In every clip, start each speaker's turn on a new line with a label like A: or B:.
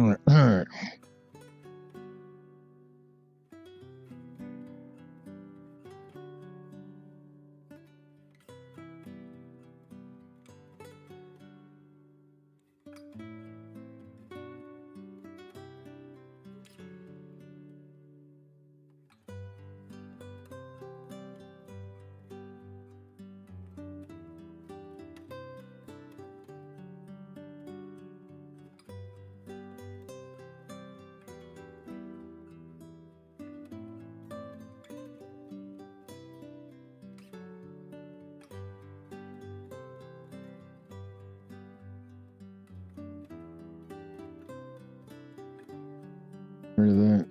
A: Alright. Rid of that.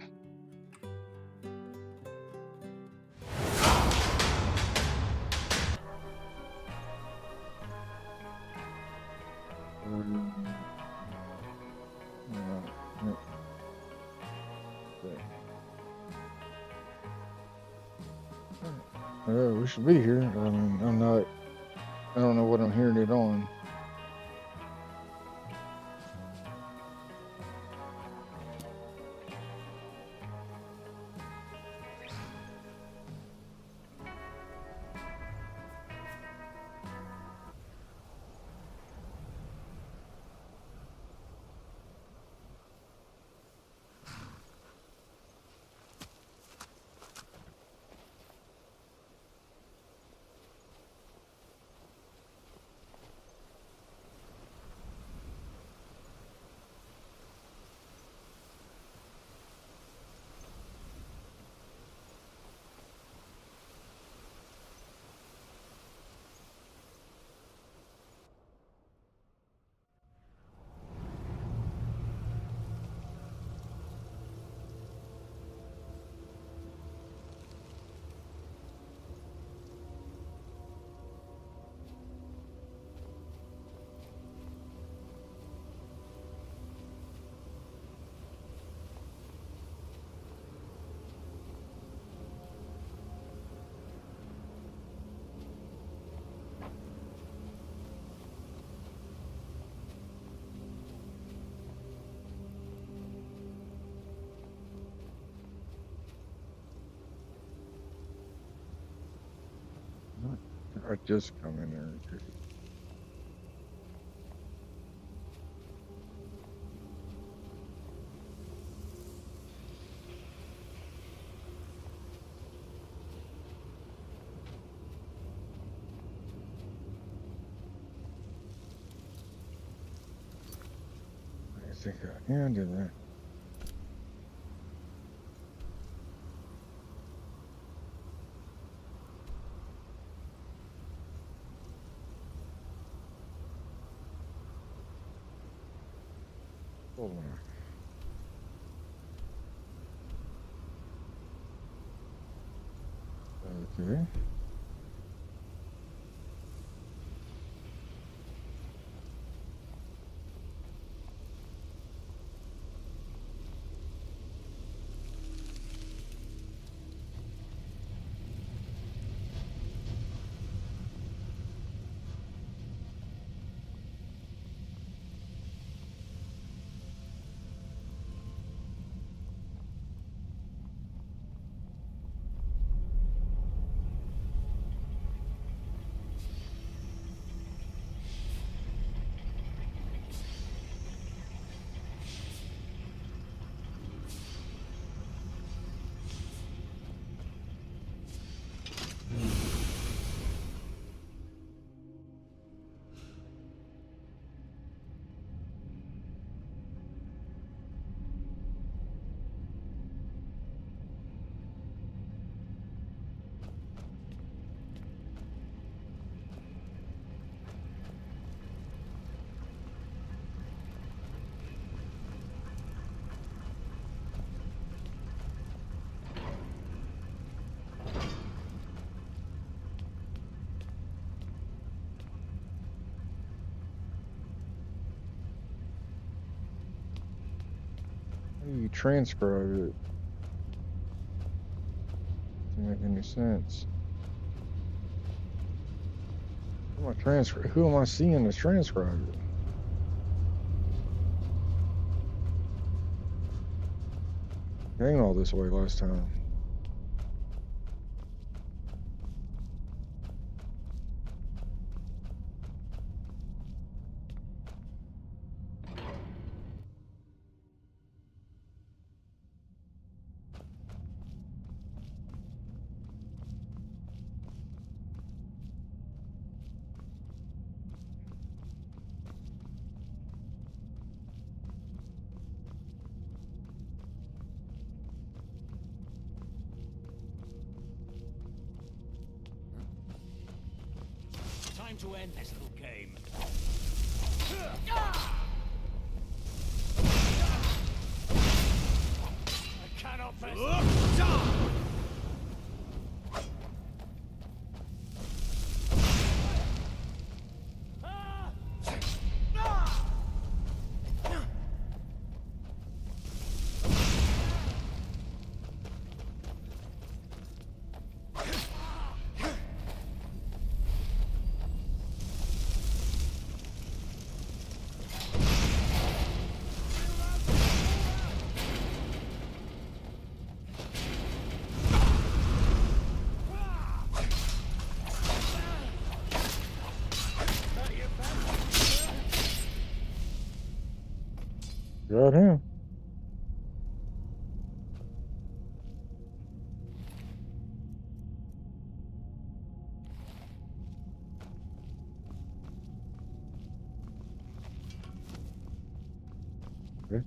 A: We should be here. I mean, I don't know what I'm hearing it on. I just come in there. I think I handed that. Hold on. Okay. How do you transcribe it? Doesn't make any sense. Who am I seeing to transcribe it? Came all this way last time.
B: Time to end this little game. I cannot face.
A: Got him. Okay.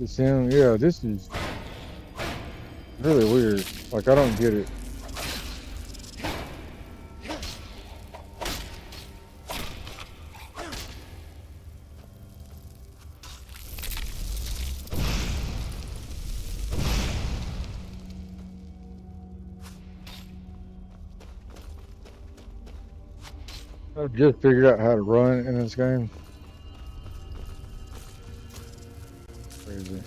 A: It's him. Yeah, this is really weird. Like, I don't get it. I've just figured out how to run in this game. Crazy.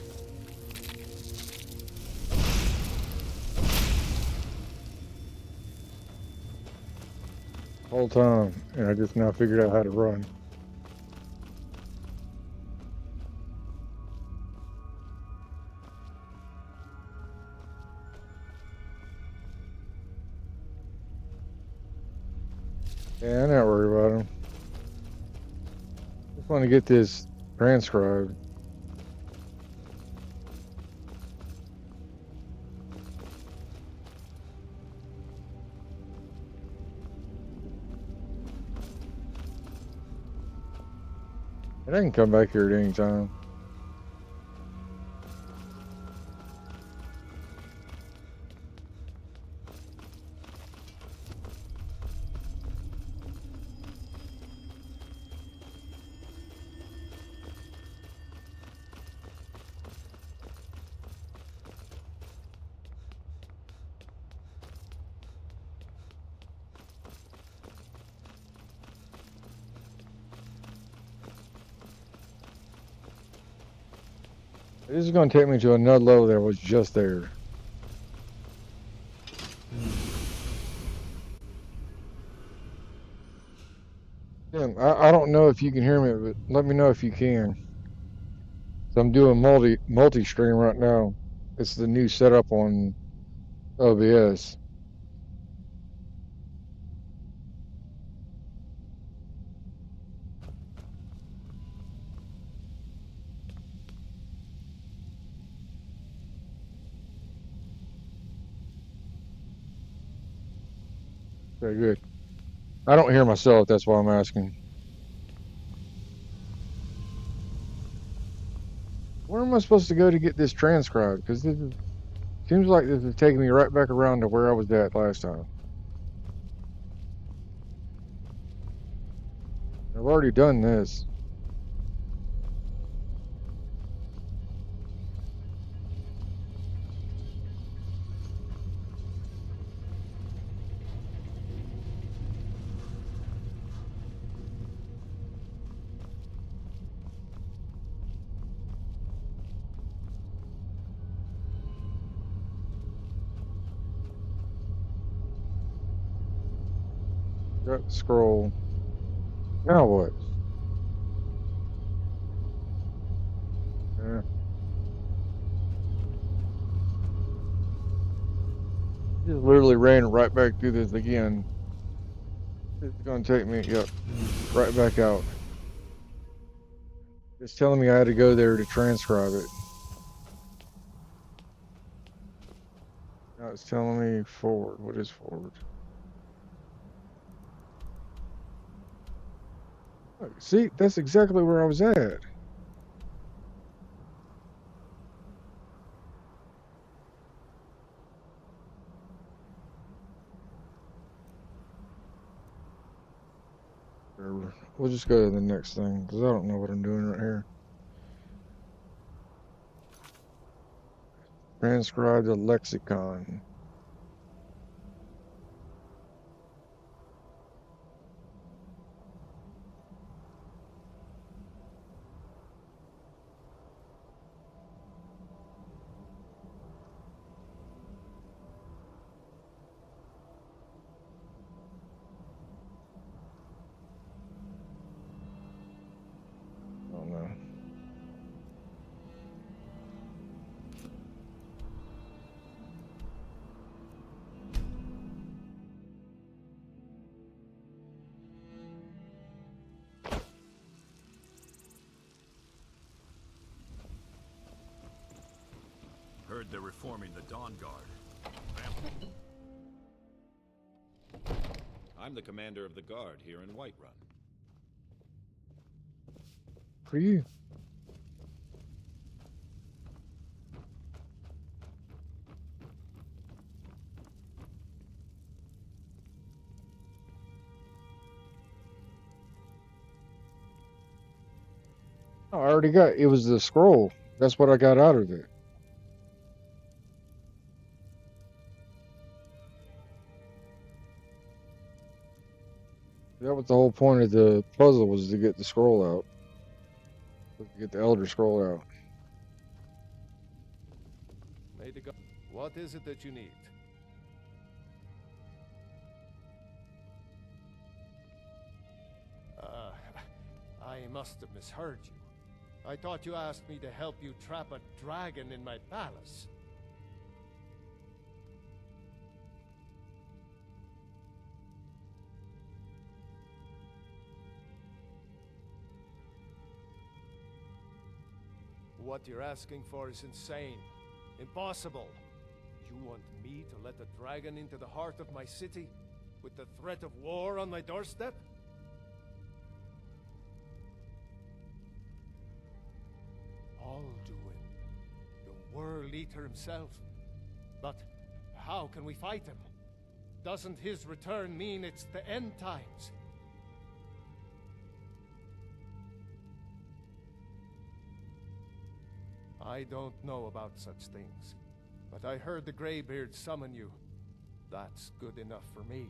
A: Whole time, and I just now figured out how to run. Yeah, I'm not worried about him. Just want to get this transcribed. And I can come back here at any time. This is going to take me to another level that was just there. Yeah, I don't know if you can hear me, but let me know if you can. So I'm doing multi stream right now. It's the new setup on OBS. Very good. I don't hear myself. That's why I'm asking. Where am I supposed to go to get this transcribed? Because this is, seems like this is taking me right back around to where I was at last time. I've already done this. Got the scroll. Now what? Yeah. Just literally ran right back through this again. It's going to take me, yep, right back out. It's telling me I had to go there to transcribe it. Now it's telling me forward. What is forward? Look, see, that's exactly where I was at. Whatever. We'll just go to the next thing because I don't know what I'm doing right here. Transcribe the lexicon. I don't know.
C: Heard they're reforming the Dawn Guard.
D: I'm the commander of the guard here in Whiterun.
A: For you. Oh, I already got it. Was the scroll. That's what I got out of it. That was the whole point of the puzzle, was to get the scroll out. To get the Elder Scroll out.
E: May the God. What is it that you need? I must have misheard you. I thought you asked me to help you trap a dragon in my palace. What you're asking for is insane. Impossible. You want me to let a dragon into the heart of my city with the threat of war on my doorstep? Alduin, the World Eater himself. But how can we fight him? Doesn't his return mean it's the end times? I don't know about such things, but I heard the Greybeard summon you. That's good enough for me.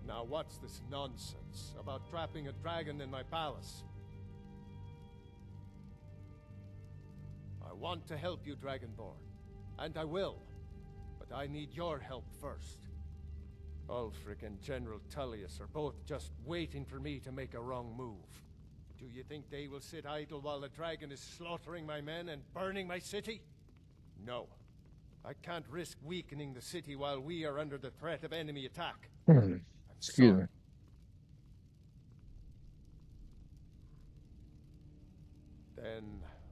E: Now what's this nonsense about trapping a dragon in my palace? I I want to help you, Dragonborn. And I will. But I need your help first. Ulfric and General Tullius are both just waiting for me to make a wrong move. Do you think they will sit idle while the dragon is slaughtering my men and burning my city? No. I can't risk weakening the city while we are under the threat of enemy attack. I'm
A: Excuse
E: sorry.
A: me.
E: Then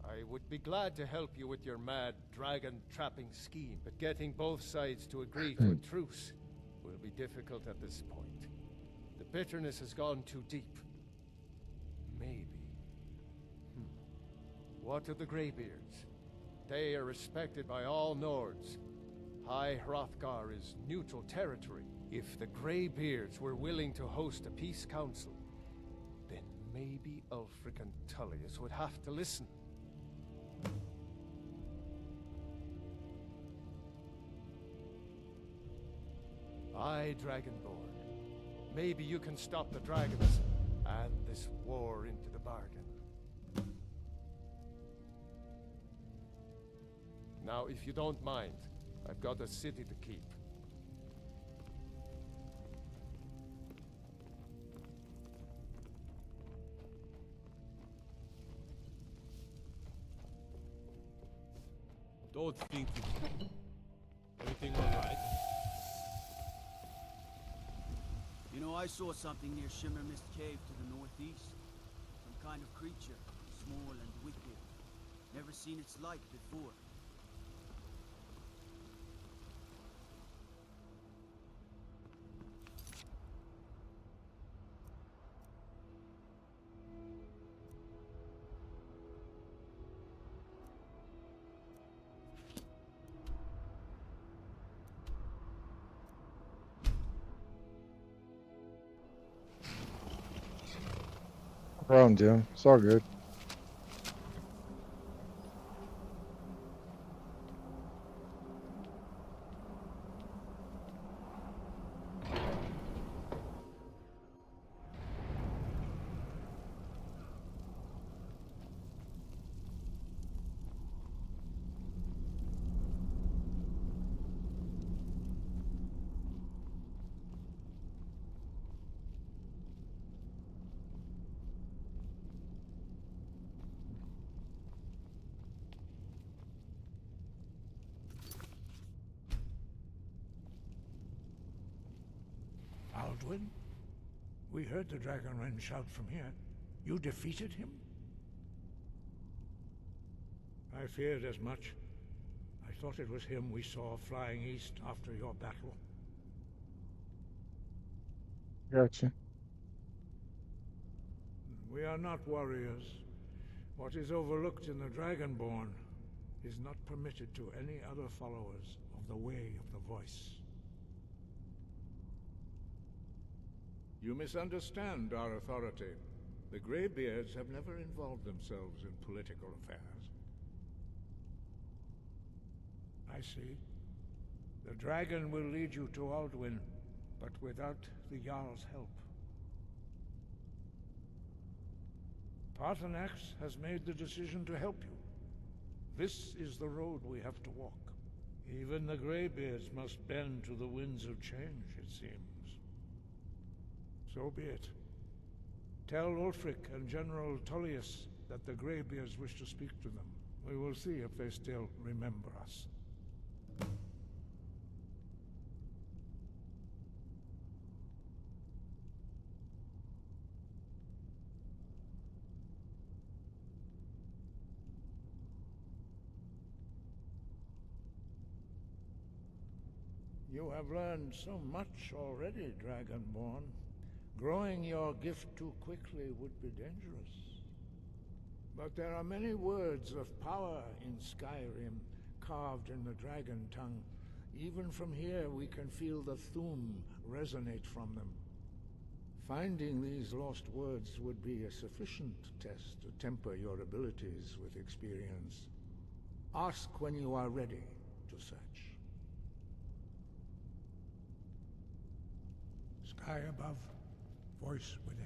E: I would be glad to help you with your mad dragon-trapping scheme, but getting both sides to agree to a truce will be difficult at this point. The bitterness has gone too deep. Maybe. What of the Greybeards? They are respected by all Nords. High Hrothgar is neutral territory. If the Greybeards were willing to host a peace council, then maybe Ulfric and Tullius would have to listen. Aye, Dragonborn. Maybe you can stop the dragons and this war into the bargain. Now, if you don't mind, I've got a city to keep.
F: Don't think you... Everything all right?
G: You know, I saw something near Shimmer Mist Cave to the northeast. Some kind of creature, small and wicked. Never seen its like before.
A: No problem, Jim. It's all good.
B: Alduin? We heard the Dragonren shout from here. You defeated him? I feared as much. I thought it was him we saw flying east after your battle.
A: Gotcha.
B: We are not warriors. What is overlooked in the Dragonborn is not permitted to any other followers of the Way of the Voice. You misunderstand our authority. The Greybeards have never involved themselves in political affairs. I see. The dragon will lead you to Alduin, but without the Jarl's help. Paarthurnax has made the decision to help you. This is the road we have to walk. Even the Greybeards must bend to the winds of change, it seems. So be it. Tell Ulfric and General Tullius that the Greybeards wish to speak to them. We will see if they still remember us. You have learned so much already, Dragonborn. Growing your gift too quickly would be dangerous. But there are many words of power in Skyrim, carved in the dragon tongue. Even from here we can feel the Thu'um resonate from them. Finding these lost words would be a sufficient test to temper your abilities with experience. Ask when you are ready to search. Sky above, voice within.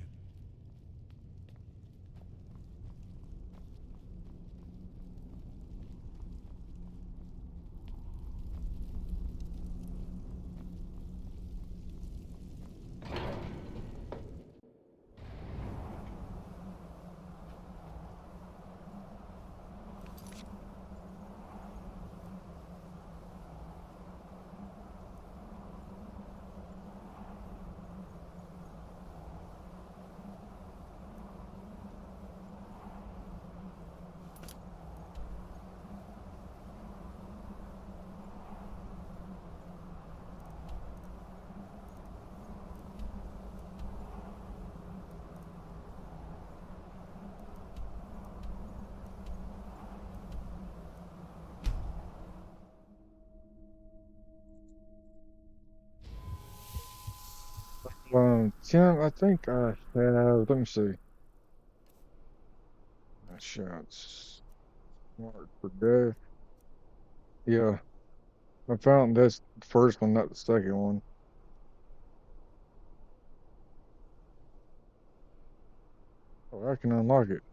A: Tim, I think I have, let me see. Shots. Mark for death. Yeah, I found this first one, not the second one. Oh, I can unlock it.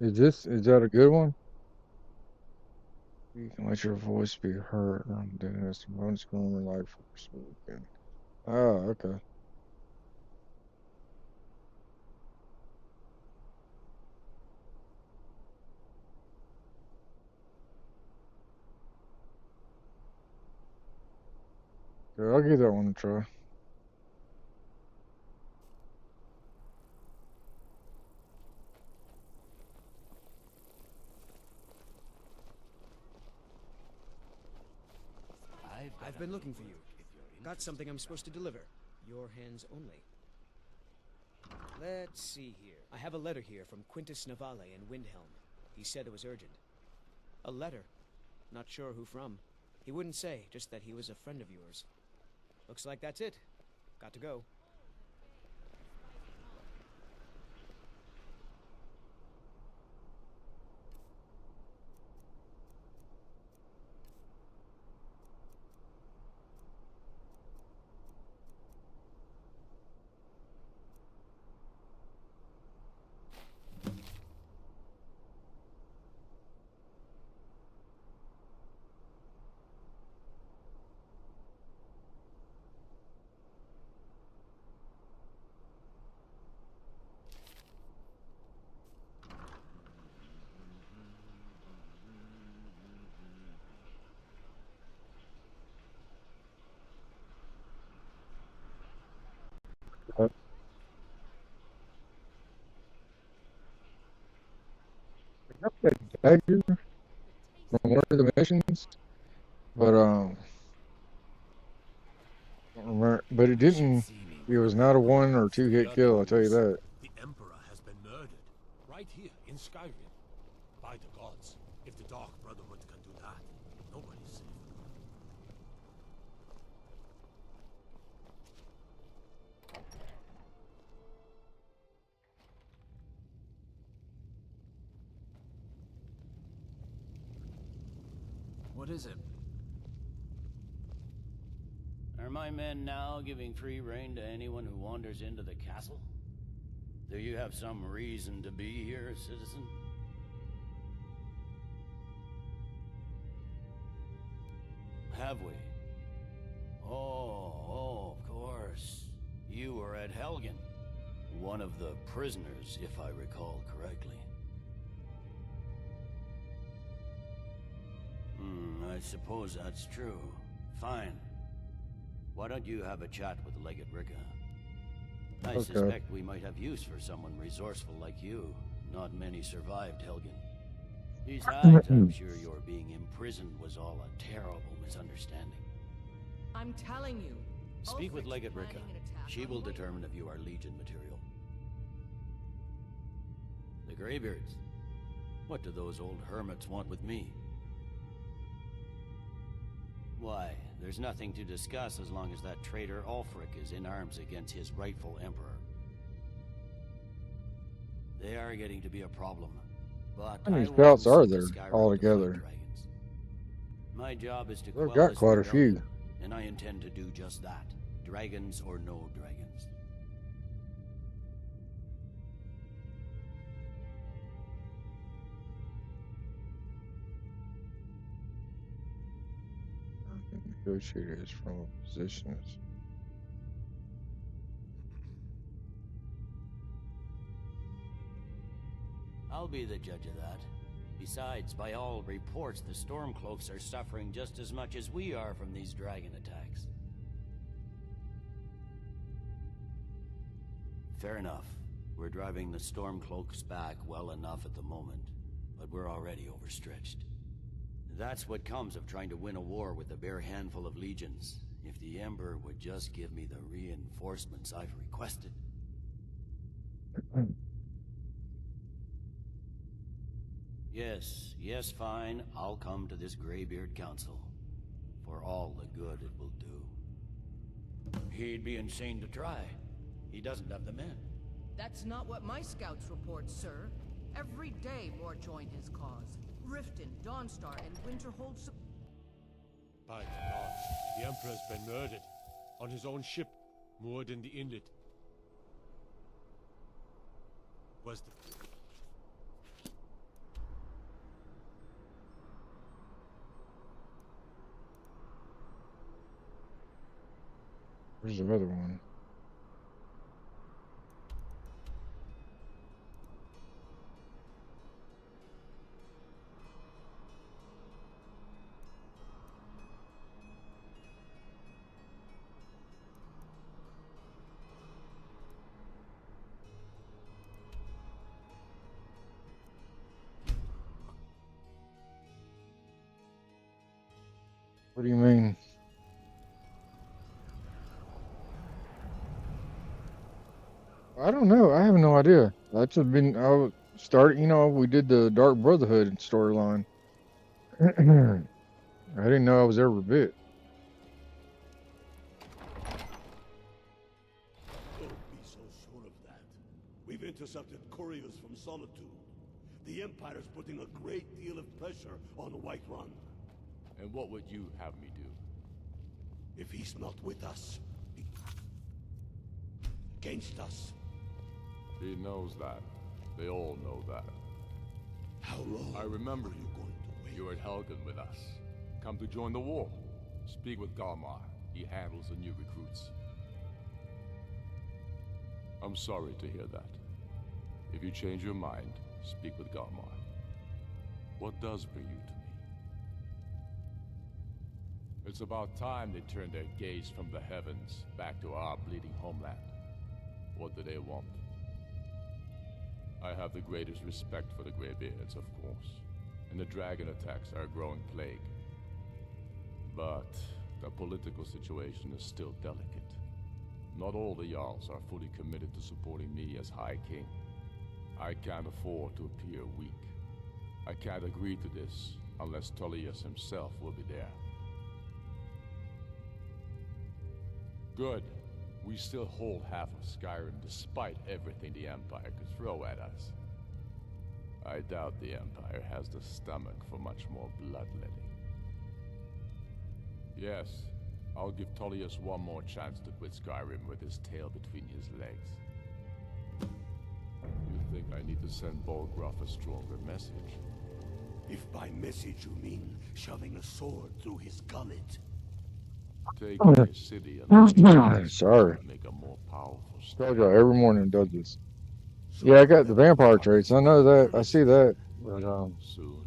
A: Is that a good one? You can let your voice be heard. I'm doing this. Bonus going life for speaking. Ah, okay. Yeah, I'll give that one a try.
H: I've been looking for you. Got something I'm supposed to deliver. Your hands only. Let's see here. I have a letter here from Quintus Navale in Windhelm. He said it was urgent. A letter? Not sure who from. He wouldn't say, just that he was a friend of yours. Looks like that's it. Got to go.
A: I got that dagger from one of the missions, but I don't remember. But it
C: You should
A: didn't.
C: see me
A: It was
C: working
A: not a
C: my
A: one or
C: hands
A: two hit
C: bloody
A: kill. I'll tell you
C: loose.
A: that.
C: The Emperor has been murdered. Right here in Skyrim. By the gods. If the Dark Brotherhood can do that, nobody's safe.
I: What is it? Are my men now giving free rein to anyone who wanders into the castle? Do you have some reason to be here, citizen? Have we? Oh, of course. You were at Helgen. One of the prisoners, if I recall correctly. I suppose that's true. Fine. Why don't you have a chat with Legate Ricca? I
A: Okay.
I: suspect we might have use for someone resourceful like you. Not many survived Helgen. Besides, I'm sure your being imprisoned was all a terrible misunderstanding.
J: I'm telling you.
I: Speak with
J: Ulfric's
I: Legate Ricca.
J: planning an attack
I: She
J: on
I: will
J: White
I: determine if you are Legion material. The Greybeards. What do those old hermits want with me? Why, there's nothing to discuss as long as that traitor Ulfric is in arms against his rightful emperor. They are getting to be a problem, but
A: How many
I: I
A: scouts
I: wasn't
A: are
I: sent to
A: there
I: Skyrim to fight
A: altogether?
I: dragons. My job is to
A: I've
I: quell
A: got
I: this
A: quite a
I: rebellion,
A: few.
I: and I intend to do just that. Dragons or no dragons.
A: Negotiators from positions.
I: I'll be the judge of that. Besides, by all reports, the Stormcloaks are suffering just as much as we are from these dragon attacks. Fair enough. We're driving the Stormcloaks back well enough at the moment, but we're already overstretched. That's what comes of trying to win a war with a bare handful of legions. If the Emperor would just give me the reinforcements I've requested. Yes, fine. I'll come to this Greybeard Council. For all the good it will do. He'd be insane to try. He doesn't have the men.
J: That's not what my scouts report, sir. Every day more join his cause. Riften, Dawnstar, and Winterhold.
C: By the gods, the Emperor's been murdered. On his own ship, moored in the inlet. Was the...
A: Where's the other one? What do you mean? I don't know. I have no idea. That's been I would start. You know, we did the Dark Brotherhood storyline. I didn't know I was ever bit.
K: Don't be so sure of that. We've intercepted couriers from Solitude. The Empire's putting a great deal of pressure on Whiterun.
F: And what would you have me do?
K: If he's not with us, against us.
F: He knows that. They all know that.
K: How long
F: I remember
K: are you going to wait?
F: you were at Helgen with us. Come to join the war. Speak with Galmar. He handles the new recruits. I'm sorry to hear that. If you change your mind, speak with Galmar. What does bring you to me? It's about time they turned their gaze from the heavens back to our bleeding homeland. What do they want? I have the greatest respect for the Greybeards, of course, and the dragon attacks are a growing plague. But the political situation is still delicate. Not all the Jarls are fully committed to supporting me as High King. I can't afford to appear weak. I can't agree to this unless Tullius himself will be there. Good. We still hold half of Skyrim despite everything the Empire could throw at us. I doubt the Empire has the stomach for much more bloodletting. Yes, I'll give Tullius one more chance to quit Skyrim with his tail between his legs. You think I need to send Bolgraf a stronger message?
K: If by message you mean shoving a sword through his gullet.
F: Take your city and
A: Sorry.
F: make a more powerful
A: Told
F: state.
A: y'all every morning does this. Yeah, I got the vampire traits. I know that. I see that. But
F: Soon.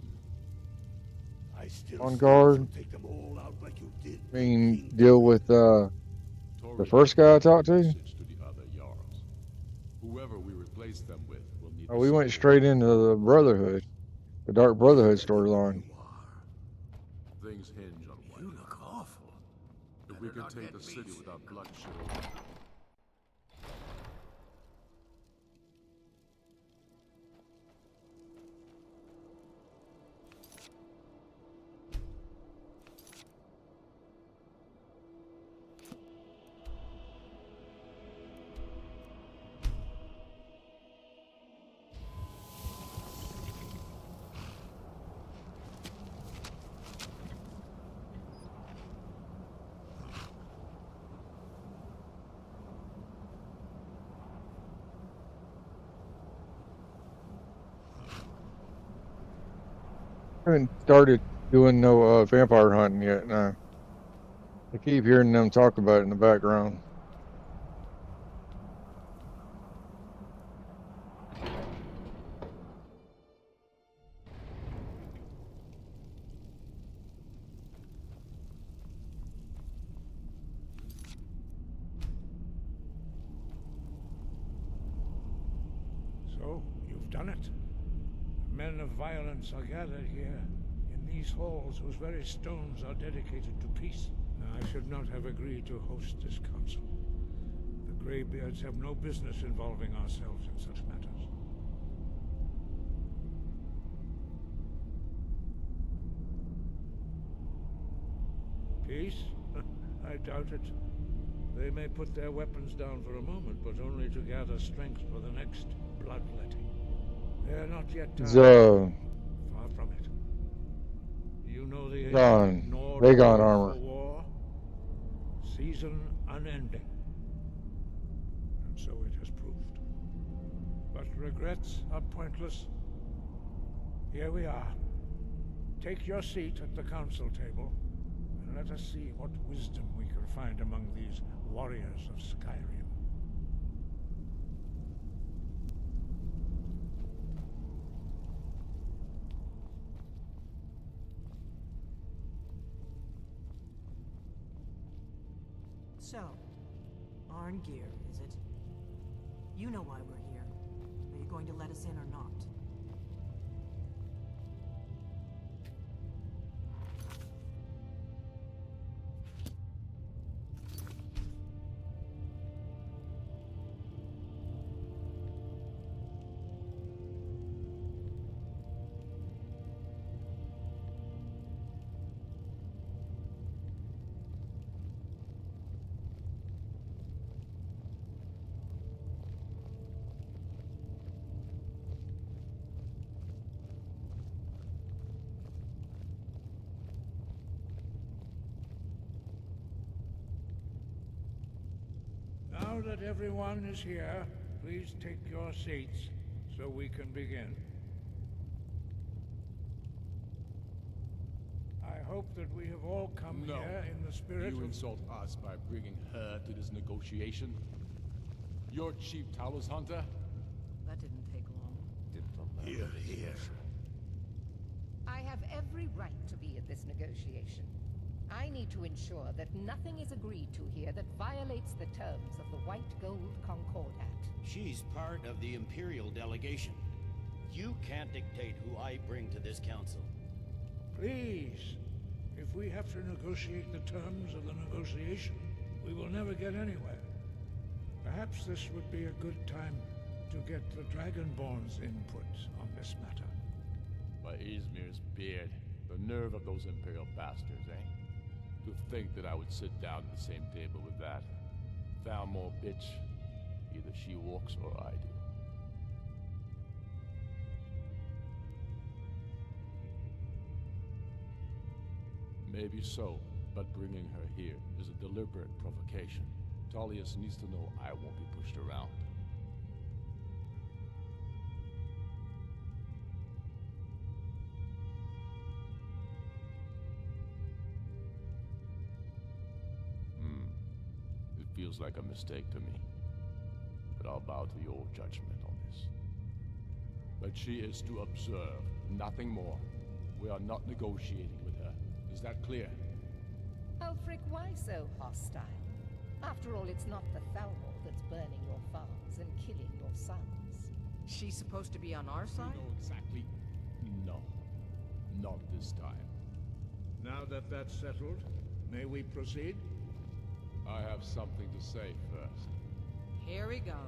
K: I still
A: On
K: say
A: guard.
K: you take them all out like you did.
A: I mean, deal with the first guy I talked to.
F: Message to the other Jarls. Whoever we replace them with will need
A: Oh, we went straight into the Brotherhood, the Dark Brotherhood storyline.
F: Things hinge on one.
B: You look awful.
F: If we can
B: not
F: take
B: get
F: the
B: me
F: city
B: sick.
F: without bloodshed.
A: I haven't started doing no vampire hunting yet. No. I keep hearing them talk about it in the background.
B: So, you've done it. Men of violence are gathered here, in these halls whose very stones are dedicated to peace. I should not have agreed to host this council. The Greybeards have no business involving ourselves in such matters. Peace? I doubt it. They may put their weapons down for a moment, but only to gather strength for the next bloodletting. They are not yet tired.
A: So,
B: Far from it. You know the
A: gone.
B: Nord
A: They gone
B: word
A: armor.
B: for war? Season unending. And so it has proved. But regrets are pointless. Here we are. Take your seat at the council table, and let us see what wisdom we can find among these warriors of Skyrim.
L: So, Arngeir, is it? You know why we're here. Are you going to let us in or not?
B: Now that everyone is here, please take your seats so we can begin. I hope that we have all come here in the spirit
F: You
B: of...
F: insult us by bringing her to this negotiation? You're Chief Talos Hunter?
J: That didn't take long.
K: Here, here.
M: I have every right to be at this negotiation. I need to ensure that nothing is agreed to here that violates the terms of the White Gold Concordat.
I: She's part of the Imperial delegation. You can't dictate who I bring to this council.
B: Please, if we have to negotiate the terms of the negotiation, we will never get anywhere. Perhaps this would be a good time to get the Dragonborn's input on this matter.
F: By Izmir's beard, the nerve of those Imperial bastards, eh? To think that I would sit down at the same table with that Thalmor bitch. Either she walks or I do. Maybe so, but bringing her here is a deliberate provocation. Tullius needs to know I won't be pushed around. It feels like a mistake to me, but I'll bow to your judgment on this. But she is to observe, nothing more. We are not negotiating with her. Is that clear?
M: Ulfric, why so hostile? After all, it's not the Thalmor that's burning your farms and killing your sons.
J: She's supposed to be on our side?
F: You know exactly. No. Not this time.
B: Now that that's settled, may we proceed?
F: I have something to say first.
J: Here we go.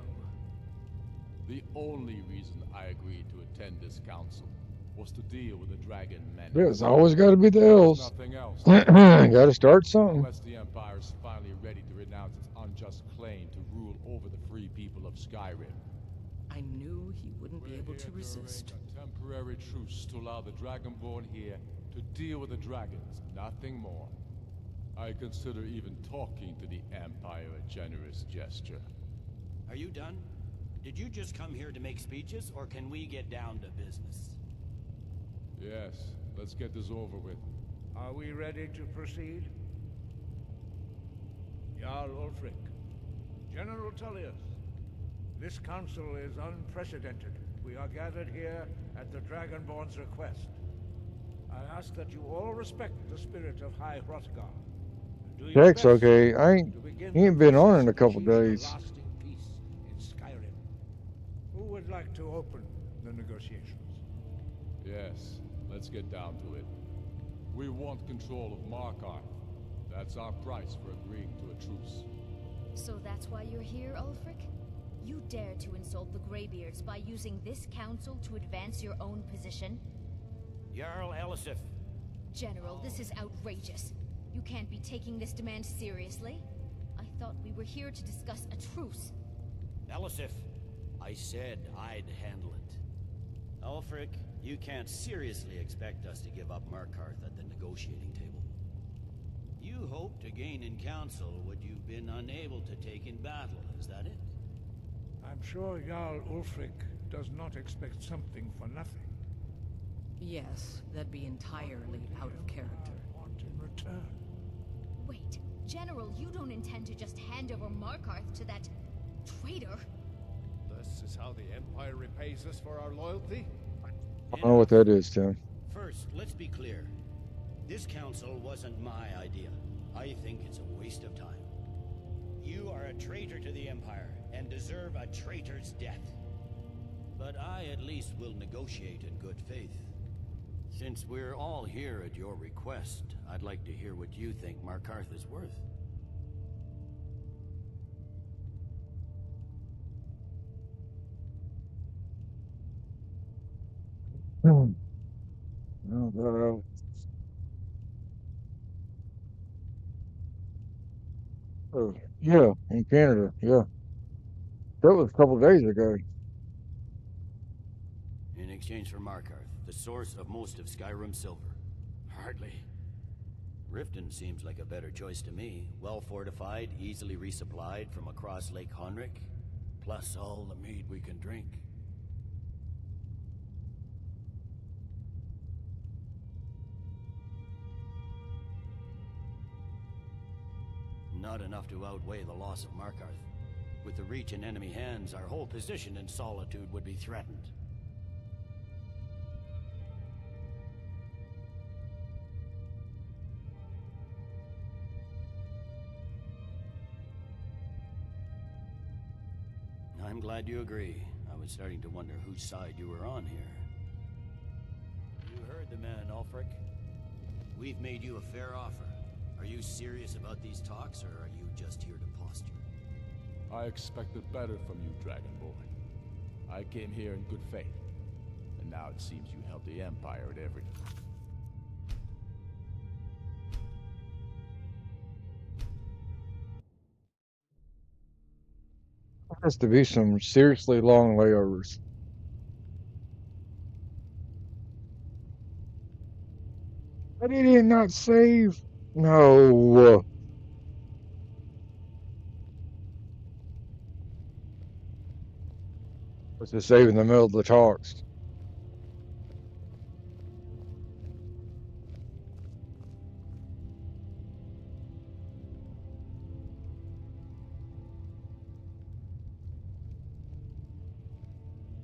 F: The only reason I agreed to attend this council was to deal with the dragon men.
A: It's always got to be the elves.
F: Nothing else.
A: Got to start something.
F: Unless the Empire is finally ready to renounce its unjust claim to rule over the free people of Skyrim.
J: I knew he wouldn't be able to resist.
F: A temporary truce to allow the Dragonborn here to deal with the dragons, nothing more. I consider even talking to the Empire a generous gesture.
I: Are you done? Did you just come here to make speeches, or can we get down to business?
F: Yes, let's get this over with.
B: Are we ready to proceed? Jarl Ulfric, General Tullius, this council is unprecedented. We are gathered here at the Dragonborn's request. I ask that you all respect the spirit of High Hrothgar.
A: Jack's okay. He ain't been on in a couple days.
B: Lasting peace in Skyrim. Who would like to open the negotiations?
F: Yes, let's get down to it. We want control of Markarth. That's our price for agreeing to a truce.
N: So that's why you're here, Ulfric? You dare to insult the Greybeards by using this council to advance your own position?
I: Jarl Elisif.
N: General, this is outrageous. You can't be taking this demand seriously. I thought we were here to discuss a truce.
I: Elisif, I said I'd handle it. Ulfric, you can't seriously expect us to give up Markarth at the negotiating table. You hoped to gain in council what you've been unable to take in battle, is that it?
B: I'm sure Jarl Ulfric does not expect something for nothing.
J: Yes, that'd be entirely out of character.
B: Want in return.
N: Wait, General, you don't intend to just hand over Markarth to that traitor?
E: This is how the Empire repays us for our loyalty?
A: I don't know what that is, Tim.
I: First, let's be clear. This council wasn't my idea. I think it's a waste of time. You are a traitor to the Empire, and deserve a traitor's death. But I at least will negotiate in good faith. Since we're all here at your request, I'd like to hear what you think Markarth is worth.
A: Oh, yeah, in Canada, yeah. That was a couple days ago.
I: In exchange for Markarth, the source of most of Skyrim's silver. Hardly. Riften seems like a better choice to me. Well fortified, easily resupplied from across Lake Honric, plus all the mead we can drink. Not enough to outweigh the loss of Markarth. With the Reach in enemy hands, our whole position in Solitude would be threatened. I'm glad you agree. I was starting to wonder whose side you were on here. You heard the man, Ulfric. We've made you a fair offer. Are you serious about these talks, or are you just here to posture?
F: I expected better from you, Dragonborn. I came here in good faith, and now it seems you help the Empire at every...
A: There has to be some seriously long layovers. But he did not save. No. What's to save in the middle of the talks?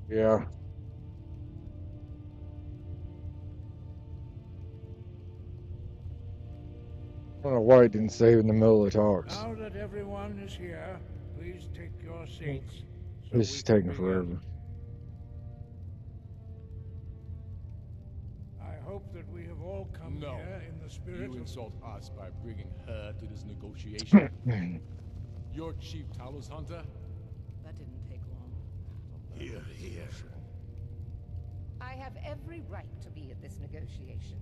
A: Yeah. I don't know why it didn't save in the middle of the talks.
B: Now that everyone is here, please take your seats.
A: This is taking forever.
B: I hope that we have all come here in the spirit
F: You
B: of...
F: insult us by bringing her to this negotiation. Your chief Talos hunter?
J: That didn't take long.
K: Here, here.
M: I have every right to be at this negotiation.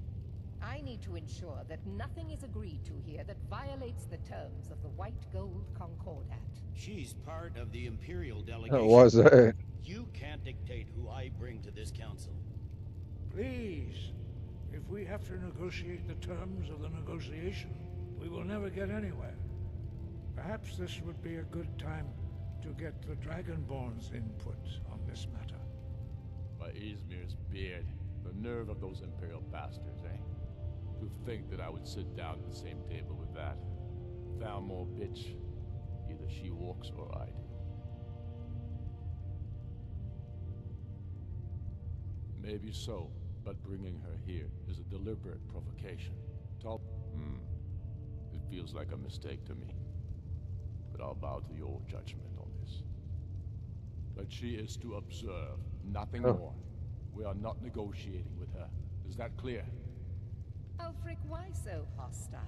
M: I need to ensure that nothing is agreed to here that violates the terms of the White Gold Concordat.
I: She's part of the Imperial delegation.
A: What was that?
I: You can't dictate who I bring to this council.
B: Please, if we have to negotiate the terms of the negotiation, we will never get anywhere. Perhaps this would be a good time to get the Dragonborn's input on this matter.
F: By Izmir's beard, the nerve of those Imperial bastards, eh? To think that I would sit down at the same table with that Thalmor bitch. Either she walks or I do. Maybe so, but bringing her here is a deliberate provocation. It feels like a mistake to me. But I'll bow to your judgment on this. That she is to observe, nothing
A: Oh.
F: more. We are not negotiating with her. Is that clear?
M: Ulfric, why so hostile?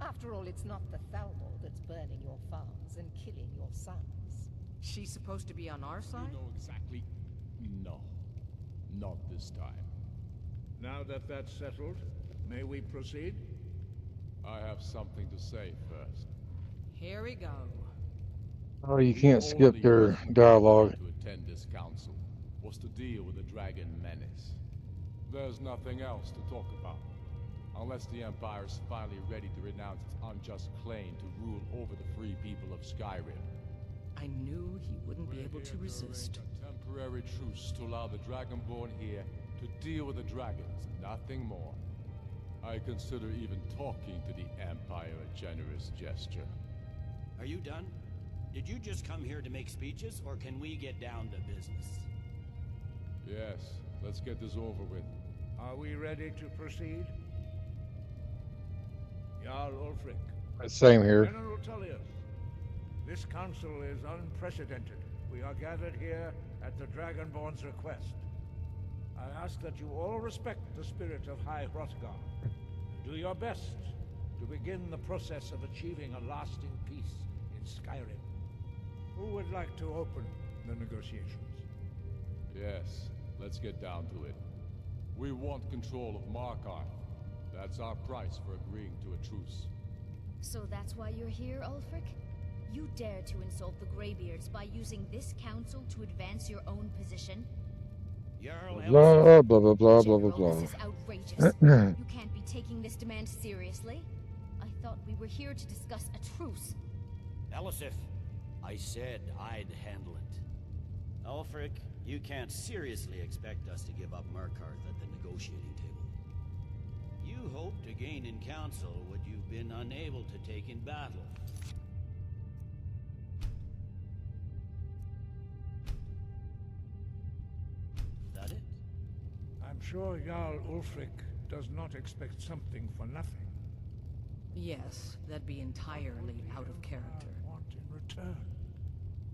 M: After all, it's not the Thalmor that's burning your farms and killing your sons.
J: She's supposed to be on our side?
F: You know exactly... No. Not this time.
B: Now that that's settled, may we proceed?
F: I have something to say first.
J: Here we go.
A: Oh, you can't skip
F: Only
A: their
F: reason
A: dialogue.
F: to attend this council was to deal with the dragon menace. There's nothing else to talk about. Unless the Empire is finally ready to renounce its unjust claim to rule over the free people of Skyrim.
J: I knew he wouldn't be able to resist.
F: A temporary truce to allow the Dragonborn here to deal with the dragons, nothing more. I consider even talking to the Empire a generous gesture.
I: Are you done? Did you just come here to make speeches, or can we get down to business?
F: Yes, let's get this over with.
B: Are we ready to proceed? Jarl Ulfric.
A: Same here.
B: General Tullius, this council is unprecedented. We are gathered here at the Dragonborn's request. I ask that you all respect the spirit of High Hrothgar. Do your best to begin the process of achieving a lasting peace in Skyrim. Who would like to open the negotiations?
F: Yes, let's get down to it. We want control of Markarth. That's our price for agreeing to a truce.
N: So that's why you're here, Ulfric? You dare to insult the Greybeards by using this council to advance your own position?
A: Blah, blah, blah, blah, blah, blah,
N: General,
A: blah.
N: this is outrageous. You can't be taking this demand seriously. I thought we were here to discuss a truce.
I: Elisif, I said I'd handle it. Ulfric, you can't seriously expect us to give up Markarth at the negotiating table. You hoped to gain in council what you've been unable to take in battle. Is that it?
B: I'm sure Jarl Ulfric does not expect something for nothing.
J: Yes, that'd be entirely out of character.
B: Want in return.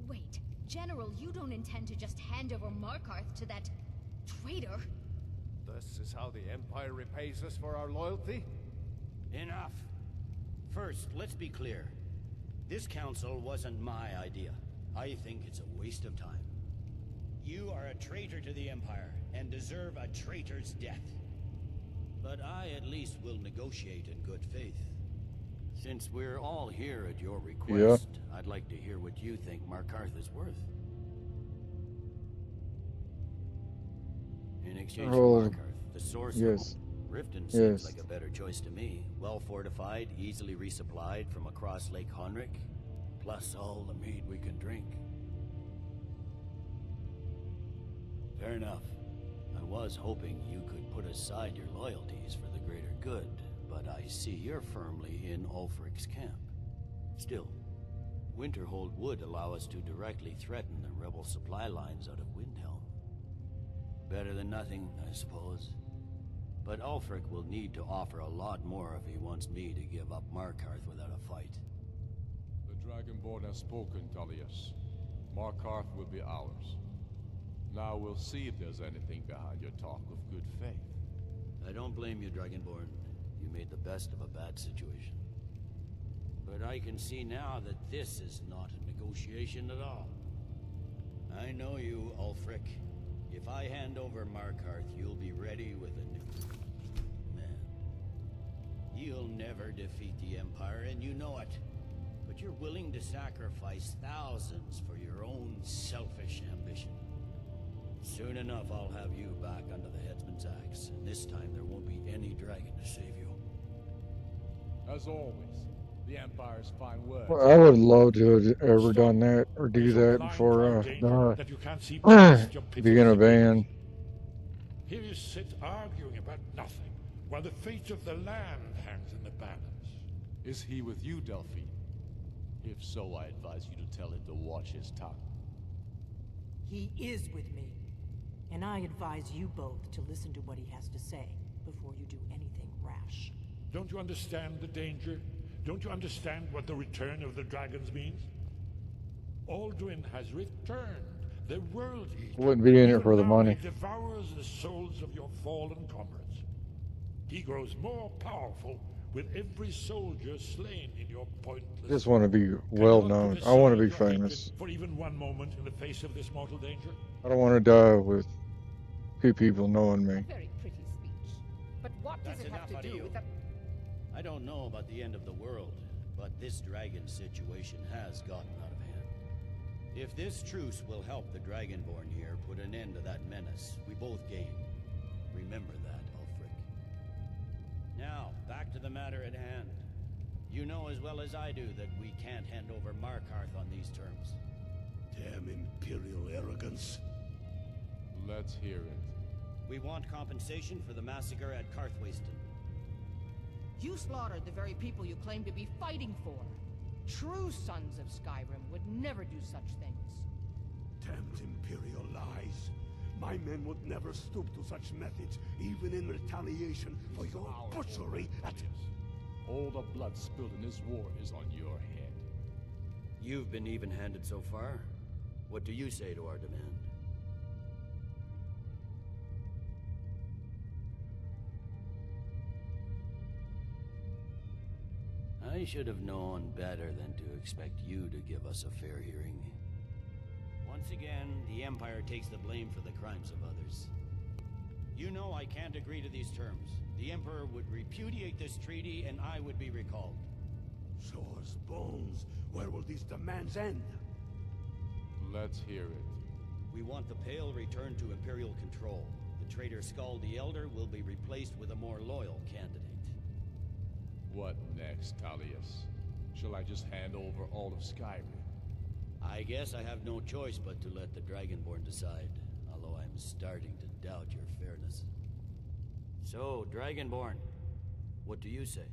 N: Wait, General, you don't intend to just hand over Markarth to that traitor?
E: This is how the Empire repays us for our loyalty?
I: Enough. First, let's be clear. This council wasn't my idea. I think it's a waste of time. You are a traitor to the Empire, and deserve a traitor's death. But I at least will negotiate in good faith. Since we're all here at your request, I'd like to hear what you think Markarth is worth. In exchange for Markarth, the sorcerer, Riften seems like a better choice to me. Well fortified, easily resupplied from across Lake Honric, plus all the mead we can drink. Fair enough. I was hoping you could put aside your loyalties for the greater good, but I see you're firmly in Ulfric's camp. Still, Winterhold would allow us to directly threaten the rebel supply lines out of Windhelm. Better than nothing, I suppose. But Ulfric will need to offer a lot more if he wants me to give up Markarth without a fight.
F: The Dragonborn has spoken, Tullius. Markarth will be ours. Now we'll see if there's anything behind your talk of good faith.
I: I don't blame you, Dragonborn. You made the best of a bad situation. But I can see now that this is not a negotiation at all. I know you, Ulfric. If I hand over Markarth, you'll be ready with a new... man. You'll never defeat the Empire, and you know it. But you're willing to sacrifice thousands for your own selfish ambition. Soon enough, I'll have you back under the headsman's axe, and this time there won't be any dragon to save you.
F: As always, the Empire's fine words.
A: Well, I would love to have ever done that or do that before
K: that you can't see past your
A: begin a band.
K: Here you sit arguing about nothing, while the fate of the land hangs in the balance.
F: Is he with you, Delphine? If so, I advise you to tell him to watch his tongue.
L: He is with me. And I advise you both to listen to what he has to say before you do anything rash.
K: Don't you understand the danger? Don't you understand what the return of the dragons means? Alduin has returned.
B: The world eater.
A: Wouldn't be in it
B: Even
A: for the
B: now
A: money.
B: He devours the souls of your fallen comrades. He grows more powerful with every soldier slain in your pointless.
A: Just want to be well known. I want to be famous.
B: For even one moment in the face of this mortal danger.
A: I don't want to die with two people knowing me.
M: A very pretty speech. But what does it have to do with the...
I: I don't know about the end of the world, but this dragon situation has gotten out of hand. If this truce will help the Dragonborn here put an end to that menace, we both gain. Remember that, Ulfric. Now, back to the matter at hand. You know as well as I do that we can't hand over Markarth on these terms.
K: Damn Imperial arrogance.
F: Let's hear it.
I: We want compensation for the massacre at Karthwasten.
J: You slaughtered the very people you claim to be fighting for. True sons of Skyrim would never do such things.
K: Damned Imperial lies. My men would never stoop to such methods, even in retaliation for your butchery at...
F: All the blood spilled in this war is on your head.
I: You've been even-handed so far. What do you say to our demand? I should have known better than to expect you to give us a fair hearing. Once again, the Empire takes the blame for the crimes of others. You know I can't agree to these terms. The Emperor would repudiate this treaty and I would be recalled.
K: Shore's bones. Where will these demands end?
F: Let's hear it.
I: We want the Pale returned to Imperial control. The traitor Skull the Elder will be replaced with a more loyal candidate.
F: What next, Tullius? Shall I just hand over all of Skyrim?
I: I guess I have no choice but to let the Dragonborn decide, although I'm starting to doubt your fairness. So, Dragonborn, what do you say?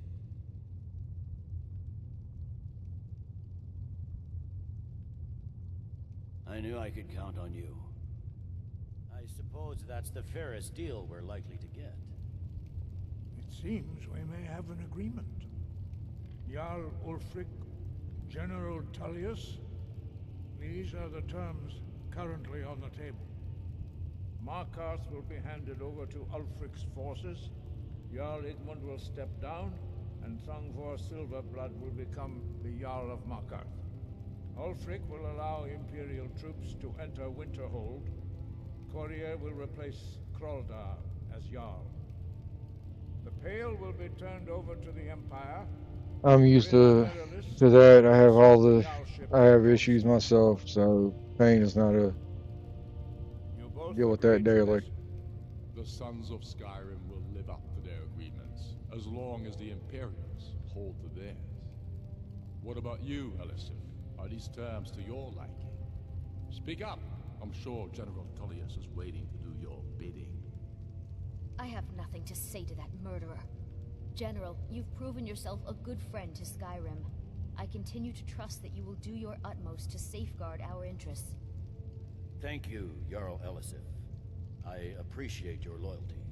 I: I knew I could count on you. I suppose that's the fairest deal we're likely to get.
B: It seems we may have an agreement. Jarl Ulfric, General Tullius, these are the terms currently on the table. Markarth will be handed over to Ulfric's forces, Jarl Igmund will step down, and Thongvor Silverblood will become the Jarl of Markarth. Ulfric will allow Imperial troops to enter Winterhold. Courier will replace Kroldar as Jarl. The Pale will be turned over to the Empire.
A: I'm used to that. I have issues myself, so pain is not a deal with that daily.
F: The Sons of Skyrim will live up to their agreements, as long as the Imperials hold to theirs. What about you, Elisif? Are these terms to your liking? Speak up! I'm sure General Tullius is waiting to do your bidding.
N: I have nothing to say to that murderer. General, you've proven yourself a good friend to Skyrim. I continue to trust that you will do your utmost to safeguard our interests.
I: Thank you, Jarl Elisif. I appreciate your loyalty.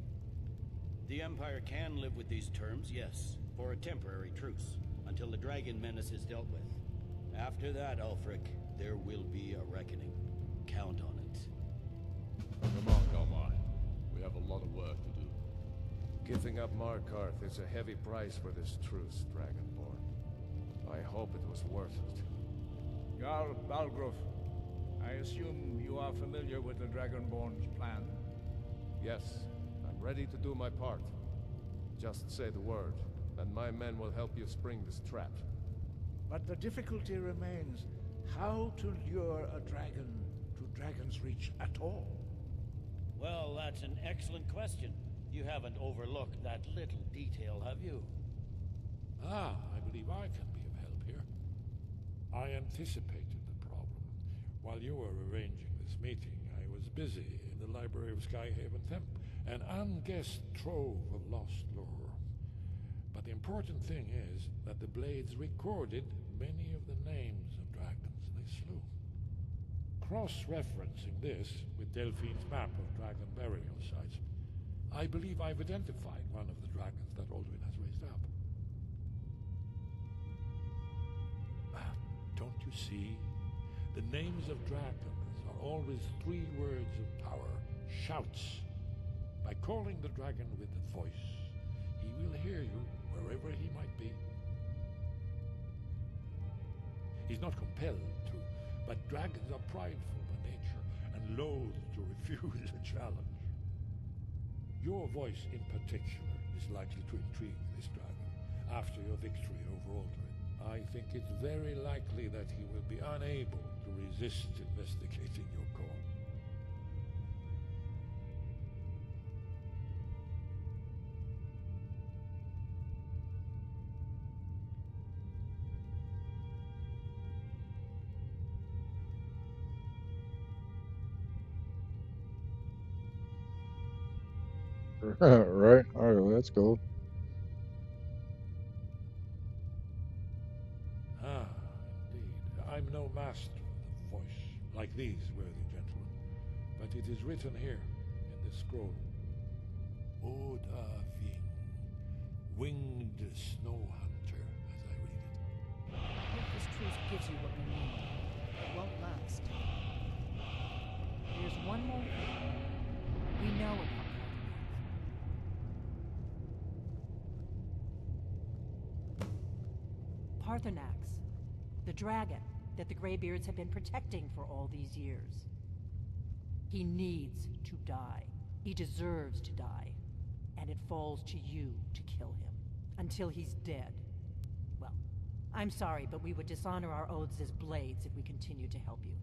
I: The Empire can live with these terms, yes, for a temporary truce, until the dragon menace is dealt with. After that, Ulfric, there will be a reckoning. Count on it.
F: Come on. We have a lot of work to do.
E: Giving up Markarth is a heavy price for this truce, Dragonborn. I hope it was worth it.
B: Jarl Balgruf, I assume you are familiar with the Dragonborn's plan?
E: Yes, I'm ready to do my part. Just say the word, and my men will help you spring this trap.
B: But the difficulty remains how to lure a dragon to Dragon's Reach at all.
I: Well, that's an excellent question. You haven't overlooked that little detail, have you?
B: I believe I can be of help here. I anticipated the problem. While you were arranging this meeting, I was busy in the library of Skyhaven Temp, an unguessed trove of lost lore. But the important thing is that the Blades recorded many of the names of dragons they slew. Cross-referencing this with Delphine's map of dragon burial sites, I believe I've identified one of the dragons that Alduin has raised up. Don't you see? The names of dragons are always 3 words of power, shouts. By calling the dragon with the voice, he will hear you wherever he might be. He's not compelled to, but dragons are prideful by nature and loath to refuse a challenge. Your voice in particular is likely to intrigue this dragon after your victory over Aldrin. I think it's very likely that he will be unable to resist investigating your call.
A: Right? Oh, that's cool.
B: Ah, indeed. I'm no master of the voice, like these worthy gentlemen, but it is written here in this scroll. Oda Ving, winged snow hunter, as I read it.
M: I hope this truce gives you what you need. It won't last.
L: There's one more thing. We know about Parthenax, the dragon that the Greybeards have been protecting for all these years. He needs to die. He deserves to die. And it falls to you to kill him. Until he's dead. Well, I'm sorry, but we would dishonor our oaths as blades if we continue to help you.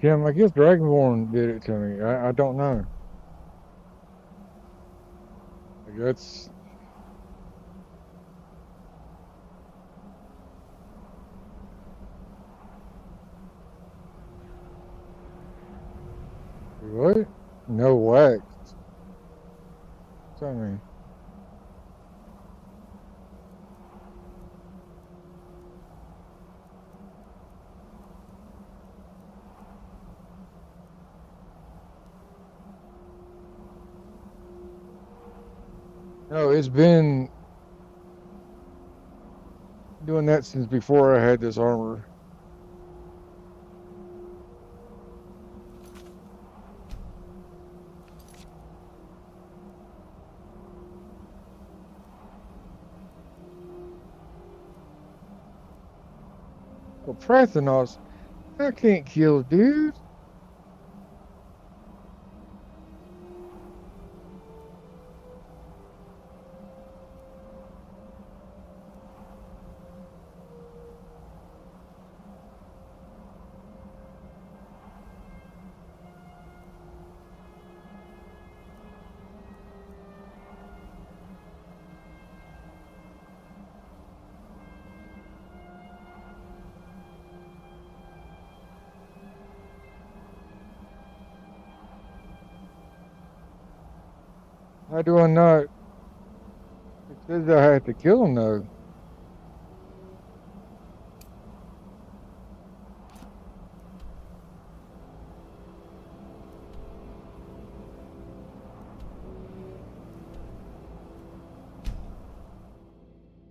A: Tim, I guess Dragonborn did it to me. I don't know. Like that's what? No wax. Tell me. No, it's been doing that since before I had this armor. Well, Prathanos, I can't kill dude. How do I not? It says I have to kill him though.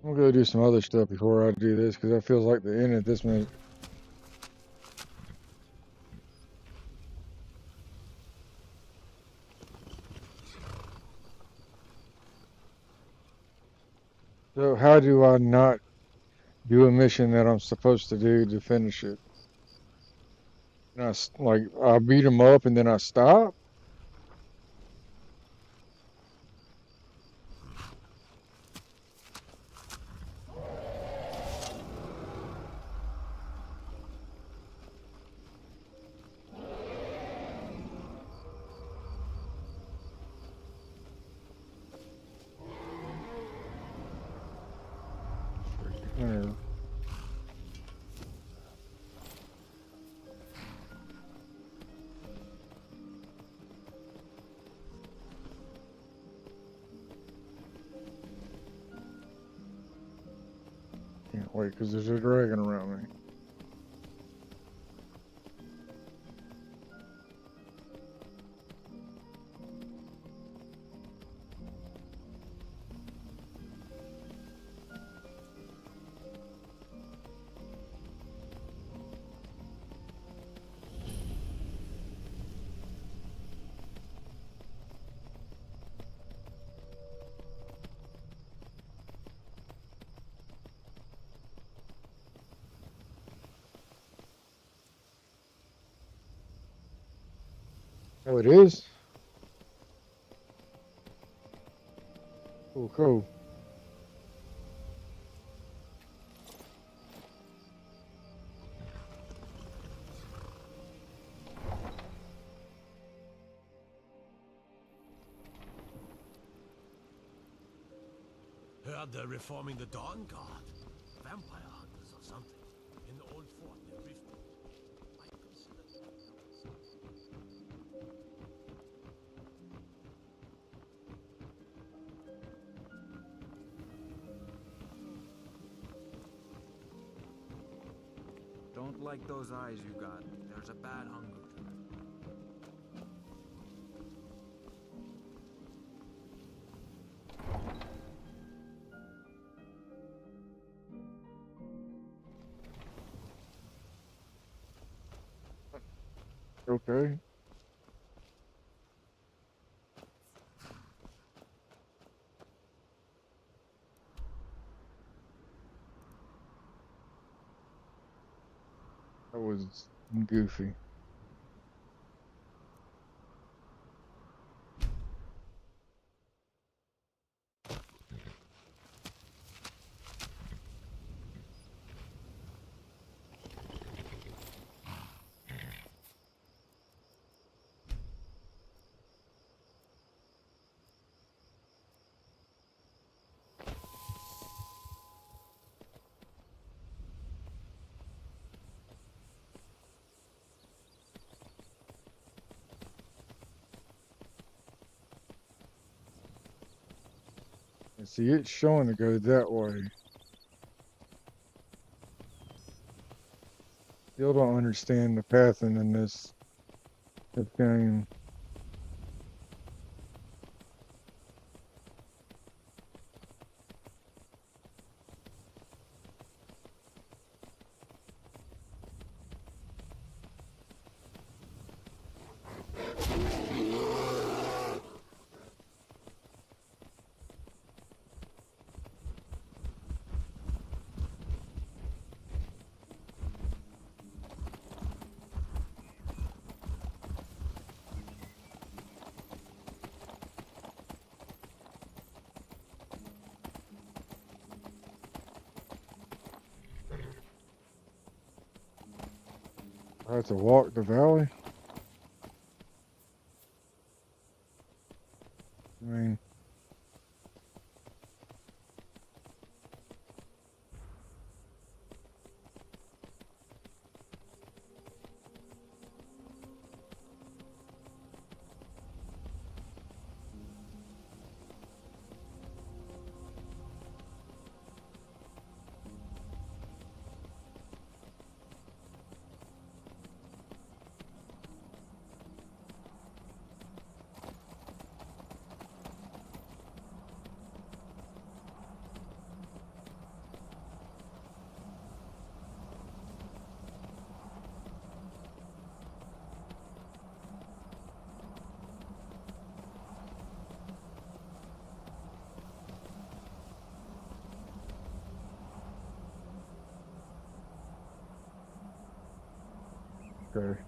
A: I'm gonna go do some other stuff before I do this because that feels like the end at this minute. So how do I not do a mission that I'm supposed to do to finish it? And like I beat him up and then I stop. Whatever. Can't wait because there's a dragon around me. Oh, it is? Cool, cool.
C: Heard they're reforming the Dawn Guard. Vampire hunters or something. In the old fort near Riften. Might consider...
O: Don't like those eyes you got. There's a bad hunger to it.
A: Okay. That was goofy. And see, it's showing to go that way. Still don't understand the pathing in this game. I have to walk the valley. I mean, okay.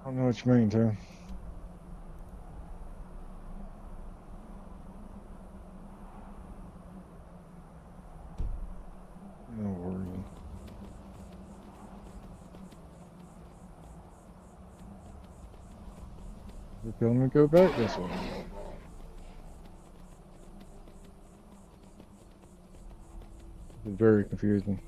A: I don't know what you mean, Tim. No worries. You're telling me to go back this way. It's very confusing.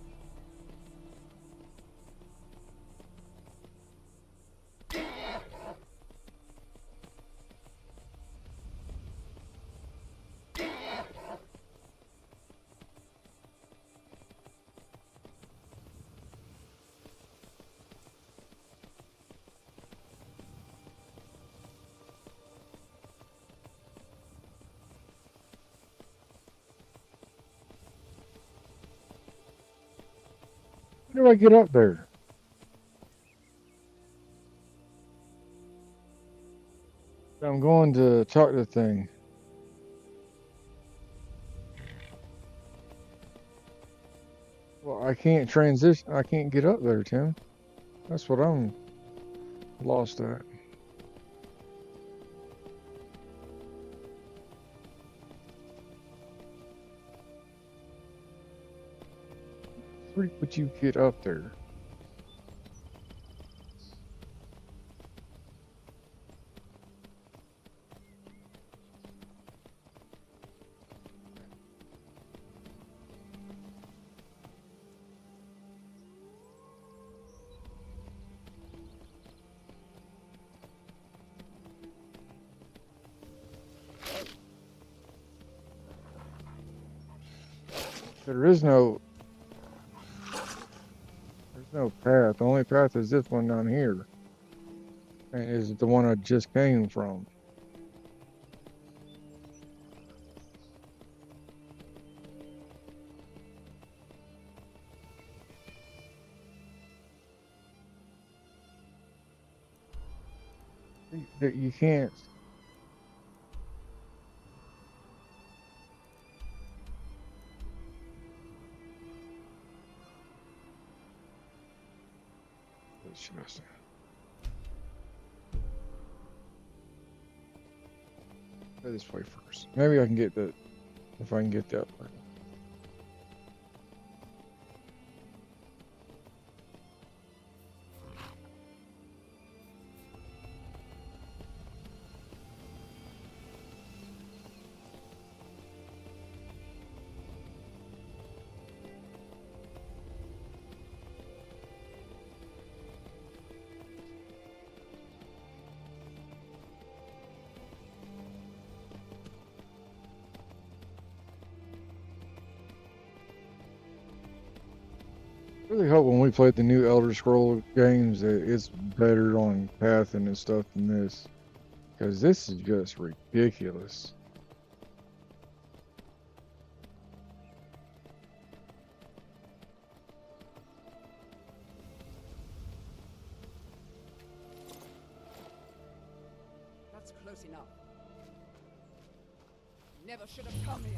A: How do I get up there? I'm going to talk to the thing. Well, I can't transition. I can't get up there, Tim. That's what I'm lost at. Where would you get up there? There's no path. The only path is this one down here. And is the one I just came from. You can't. What should I say? Go this way first. Maybe I can get that. If I can get that way. I really hope when we play the new Elder Scroll games that it's better on pathing and stuff than this. Because this is just ridiculous.
P: That's close enough. Never should have come here.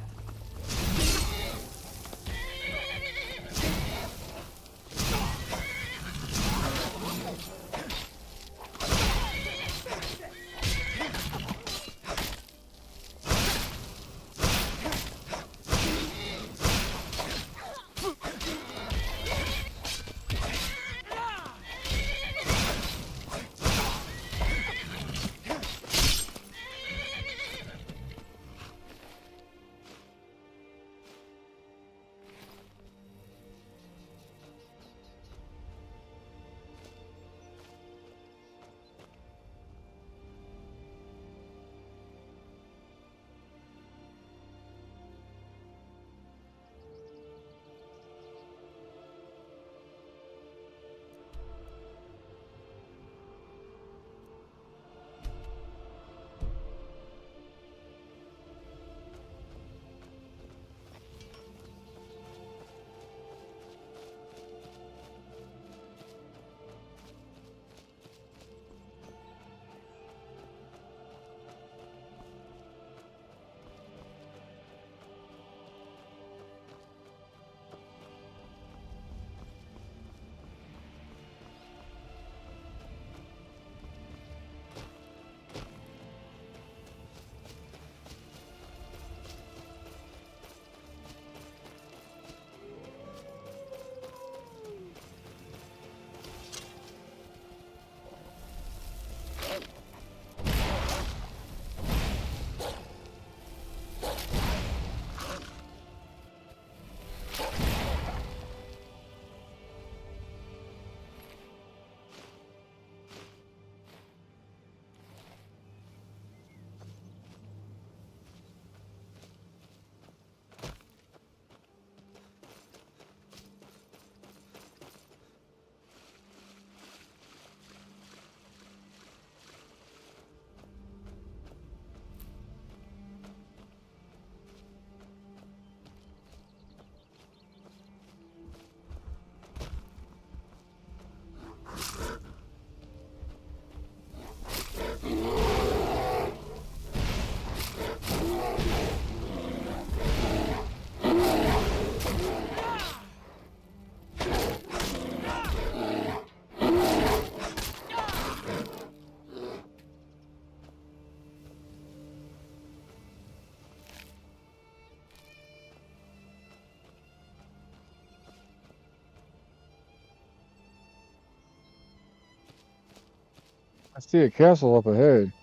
A: I see a castle up ahead.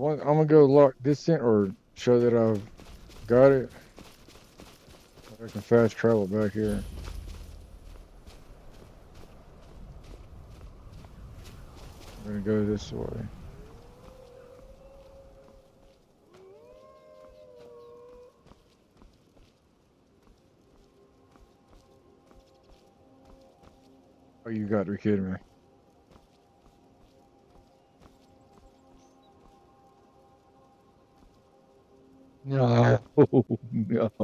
A: I'm gonna go lock this in or show that I've got it. I can fast travel back here. I'm gonna go this way. Oh, you got to be kidding me. No, no.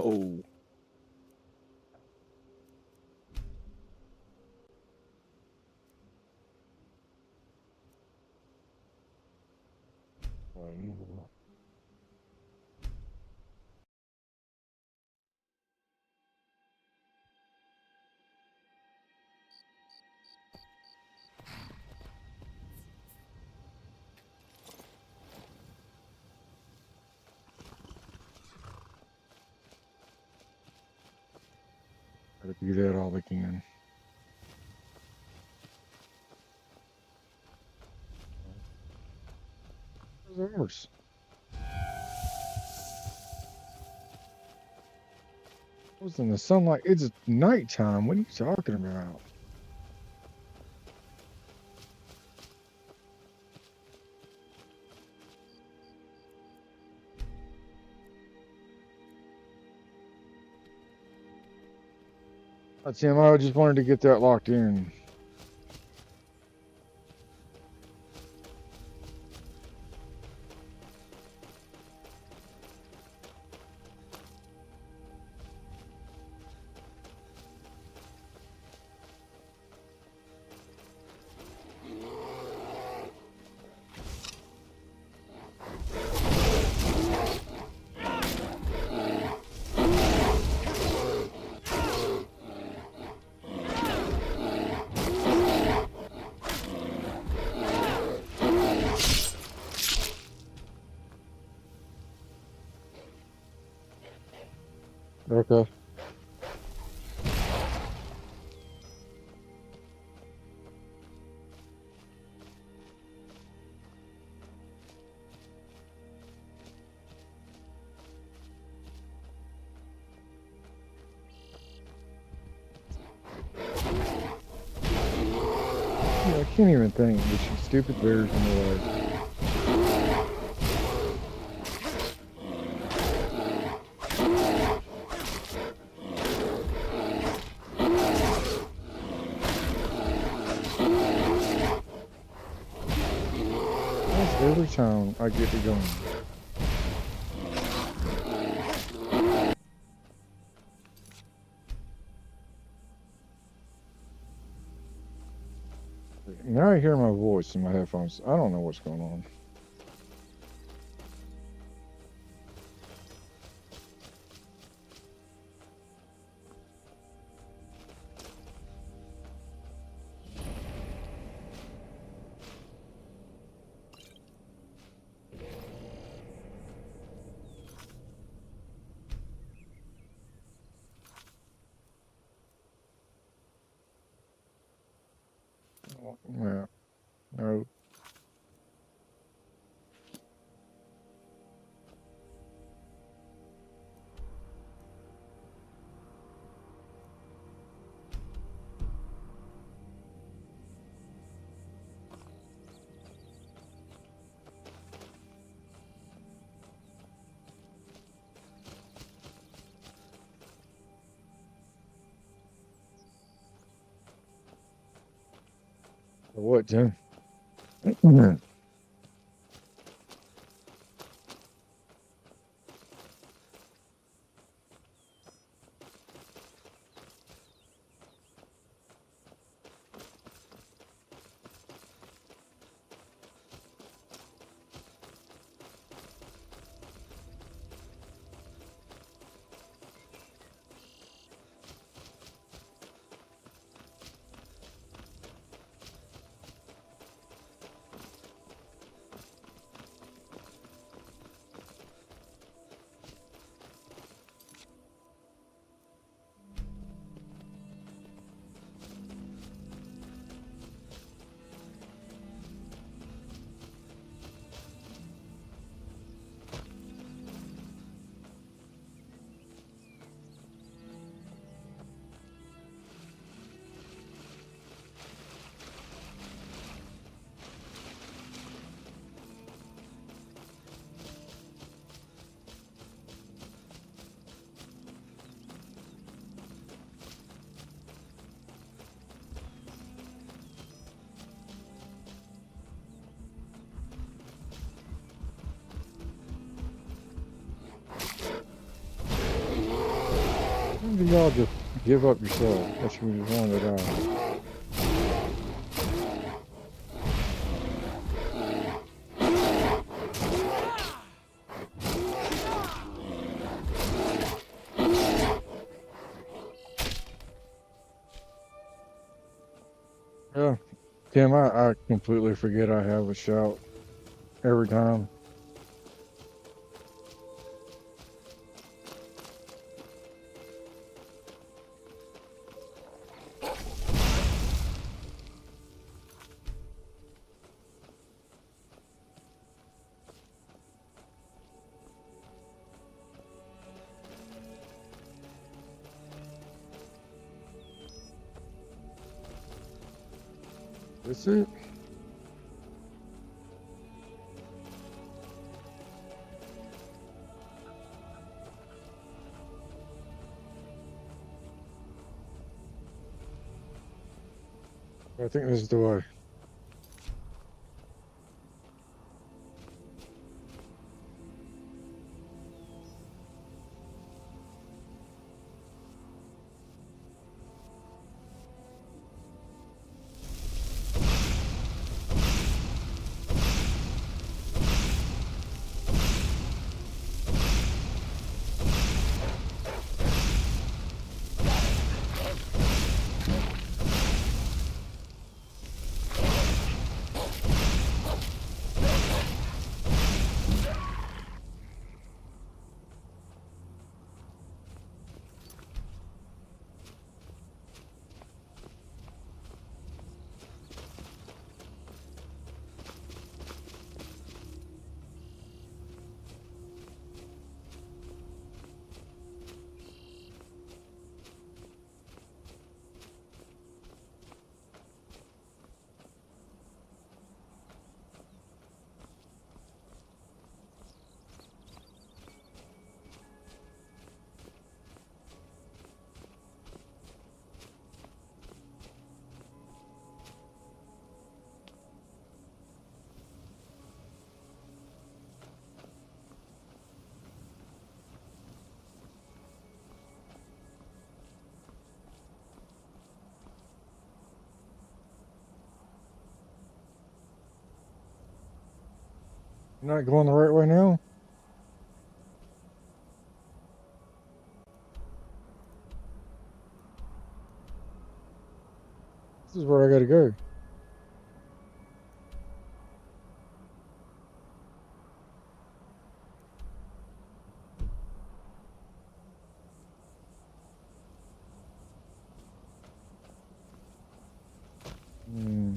A: Gotta do that all they can. Where's ours? It was in the sunlight. It's nighttime. What are you talking about? Tim, I just wanted to get that locked in. Okay. Yeah, I can't even think. There's stupid bears in the way. Every time I get to going. Now I hear my voice in my headphones. I don't know what's going on. Yeah. No. What, Jim? Maybe y'all just give up yourself. That's what you just wanted to die. Yeah, Tim, I completely forget I have a shout every time. That's it. I think this is the way. You're not going the right way now? This is where I gotta go. Hmm.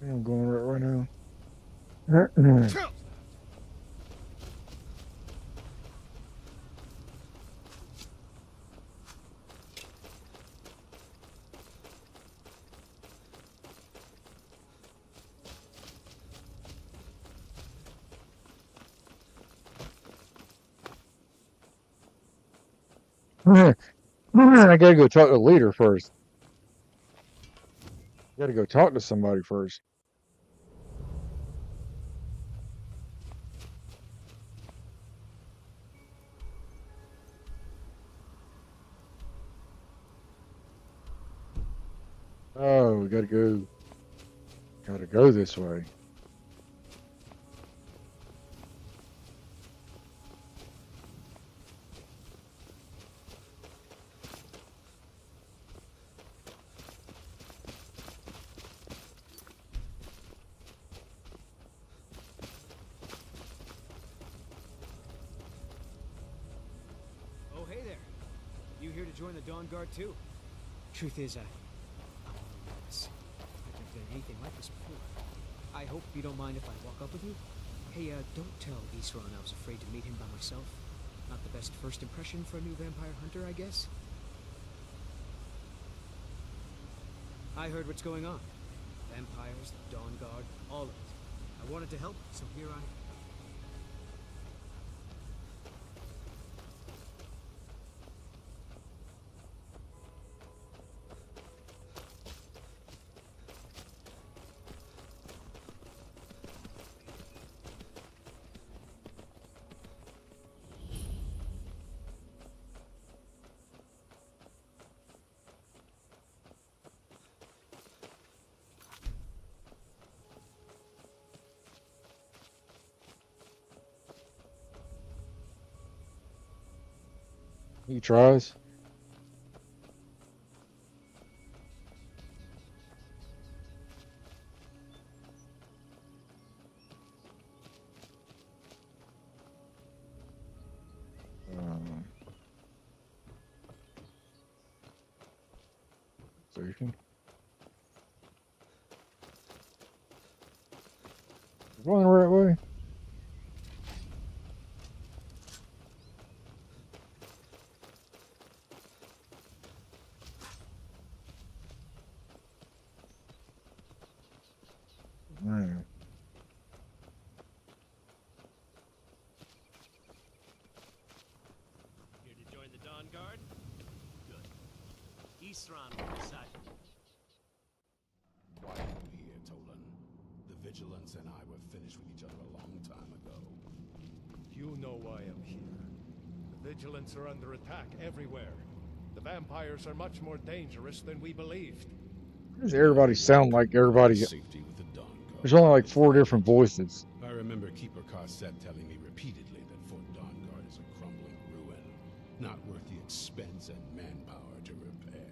A: I'm going right now. I gotta go talk to the leader first. Gotta go talk to somebody first. Oh, we gotta go. Gotta go this way.
H: Oh, hey there. You here to join the Dawn Guard too? Truth is, I've never done anything like this before. I hope you don't mind if I walk up with you. Hey, don't tell Isran I was afraid to meet him by myself. Not the best first impression for a new vampire hunter, I guess. I heard what's going on. Vampires, the Dawn Guard, all of it. I wanted to help, so here I am.
A: He tries. Station. Going the right way. Man.
C: Here to join the Dawn Guard? Good. Isran will decide.
K: Why are we here, Tolan? The Vigilance and I were finished with each other a long time ago.
E: You know why I'm here. The Vigilants are under attack everywhere. The vampires are much more dangerous than we believed.
A: Why does everybody sound like everybody?
K: Safety with the Dawn Guard.
A: There's only like 4 different voices.
K: I remember Keeper Carset telling me repeatedly that Fort Dawn Guard is a crumbling ruin, not worth the expense and manpower to repair.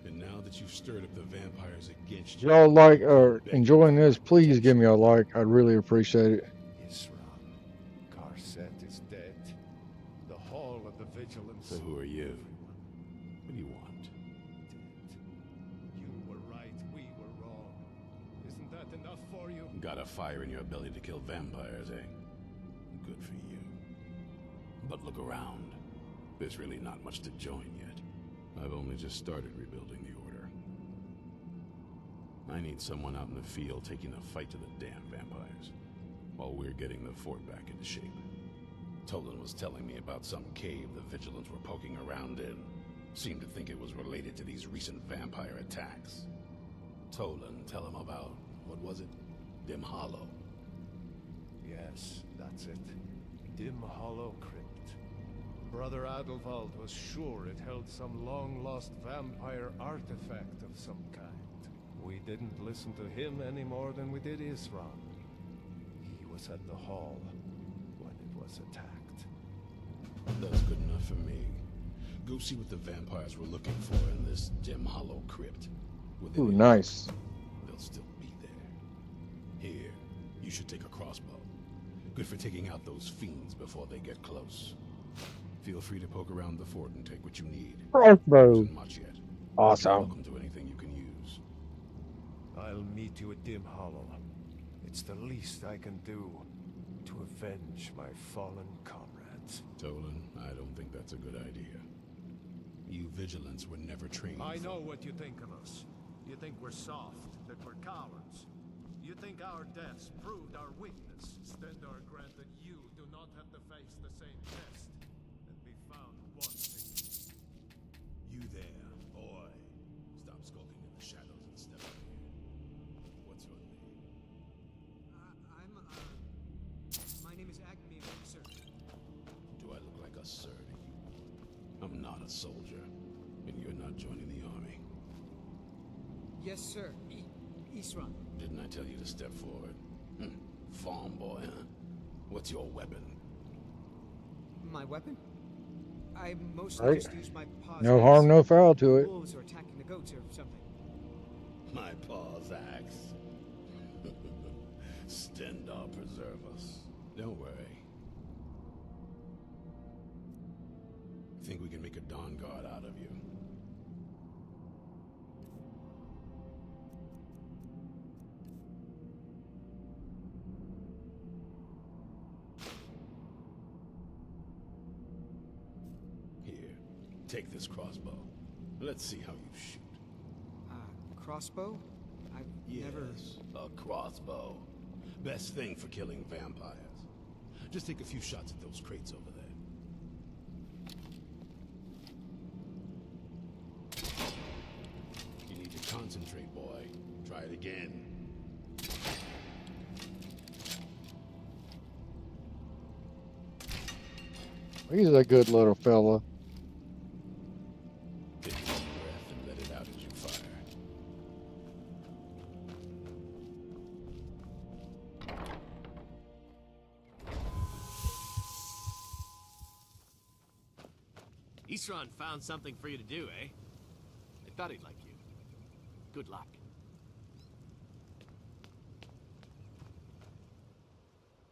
K: And now that you've stirred up the vampires against you,
A: Y'all like enjoying this? Please give me a like. I'd really appreciate it.
E: Isran, Carset is dead. The Hall of the Vigilance.
K: So who are you? What do you want?
E: You were right, we were wrong. Isn't that enough for you?
K: Got a fire in your belly to kill vampires, eh? Good for you. But look around. There's really not much to join yet. I've only just started rebuilding the Order. I need someone out in the field taking the fight to the damn vampires, while we're getting the fort back into shape. Tolan was telling me about some cave the Vigilants were poking around in. Seemed to think it was related to these recent vampire attacks. Tolan, tell him about, what was it? Dim Hollow.
E: Yes, that's it. Dim Hollow Crypt. Brother Adelwald was sure it held some long-lost vampire artifact of some kind. We didn't listen to him any more than we did Isran. He was at the hall when it was attacked.
K: That's good enough for me. Go see what the vampires were looking for in this Dim Hollow Crypt.
A: Ooh, nice.
K: They'll still be there. Here, you should take a crossbow. Good for taking out those fiends before they get close. Feel free to poke around the fort and take what you need.
A: Crossbow.
K: Isn't much yet.
A: Awesome.
K: Welcome to anything you can use.
E: I'll meet you at Dim Hollow. It's the least I can do to avenge my fallen comrades.
K: Tolan, I don't think that's a good idea. You Vigilants were never trained.
C: I know what you think of us. You think we're soft, that we're cowards. You think our deaths proved our weakness. Stendar granted you do not have to face the same test and be found wanting.
K: You there, boy. Stop skulking in the shadows and step up here. What's your name?
H: My name is Acme, sir.
K: Do I look like a sir to you? I'm not a soldier, and you're not joining the army.
H: Yes, sir. Isran.
K: Didn't I tell you to step forward? Farm boy, huh? What's your weapon?
H: My weapon? I mostly
A: Right.
H: just use my paws.
A: No harm, no foul to it.
H: Wolves or attacking the goats or something.
K: My paw's axe. Stendar preserve us. Don't worry. Think we can make a Dawn Guard out of you? Here, take this crossbow. Let's see how you shoot.
H: Crossbow? I've never...
K: a crossbow. Best thing for killing vampires. Just take a few shots at those crates over there. You need to concentrate, boy. Try it again.
A: He's a good little fella.
K: Take a deep breath and let it out as you fire.
Q: Isran found something for you to do, eh? I thought he'd like you. Good luck.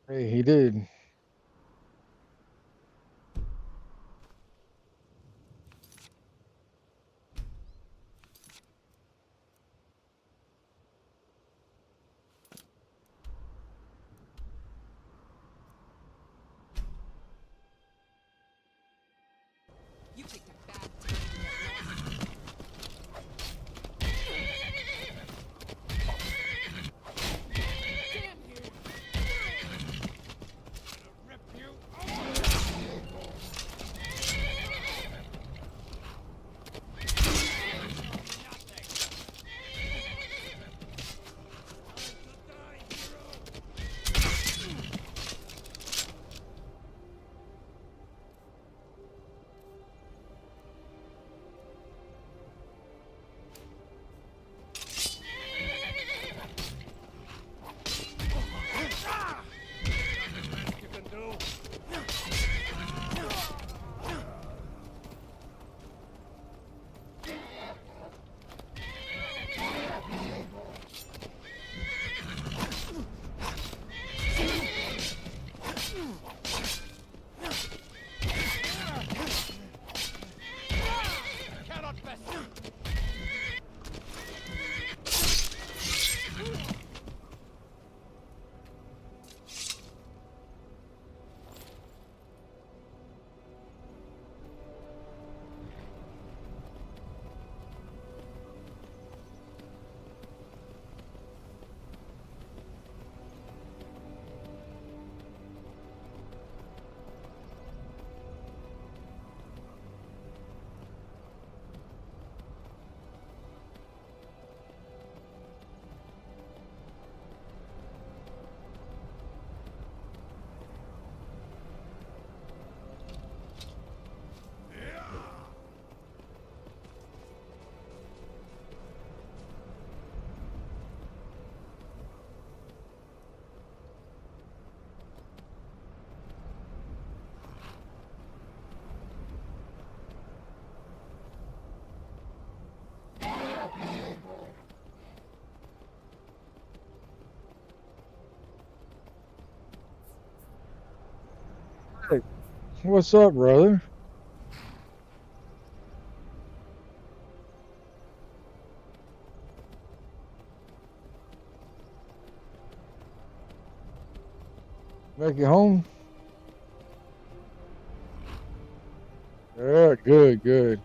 A: Hey, he did.
P: You picked a bad time to get lost. Damn you! Gonna rip you
A: Hey, what's up, brother? Make it home? Yeah, good, good.